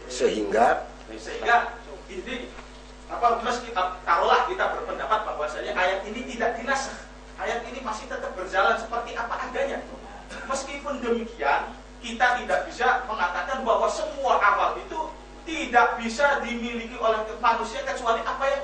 Sehingga ini meski taruhlah kita berpendapat bahwasanya ayat ini tidak dinasakh, ayat ini masih tetap berjalan seperti apa adanya. Meskipun demikian, kita tidak bisa mengatakan bahwa semua amal itu tidak bisa dimiliki oleh manusia kecuali apa yang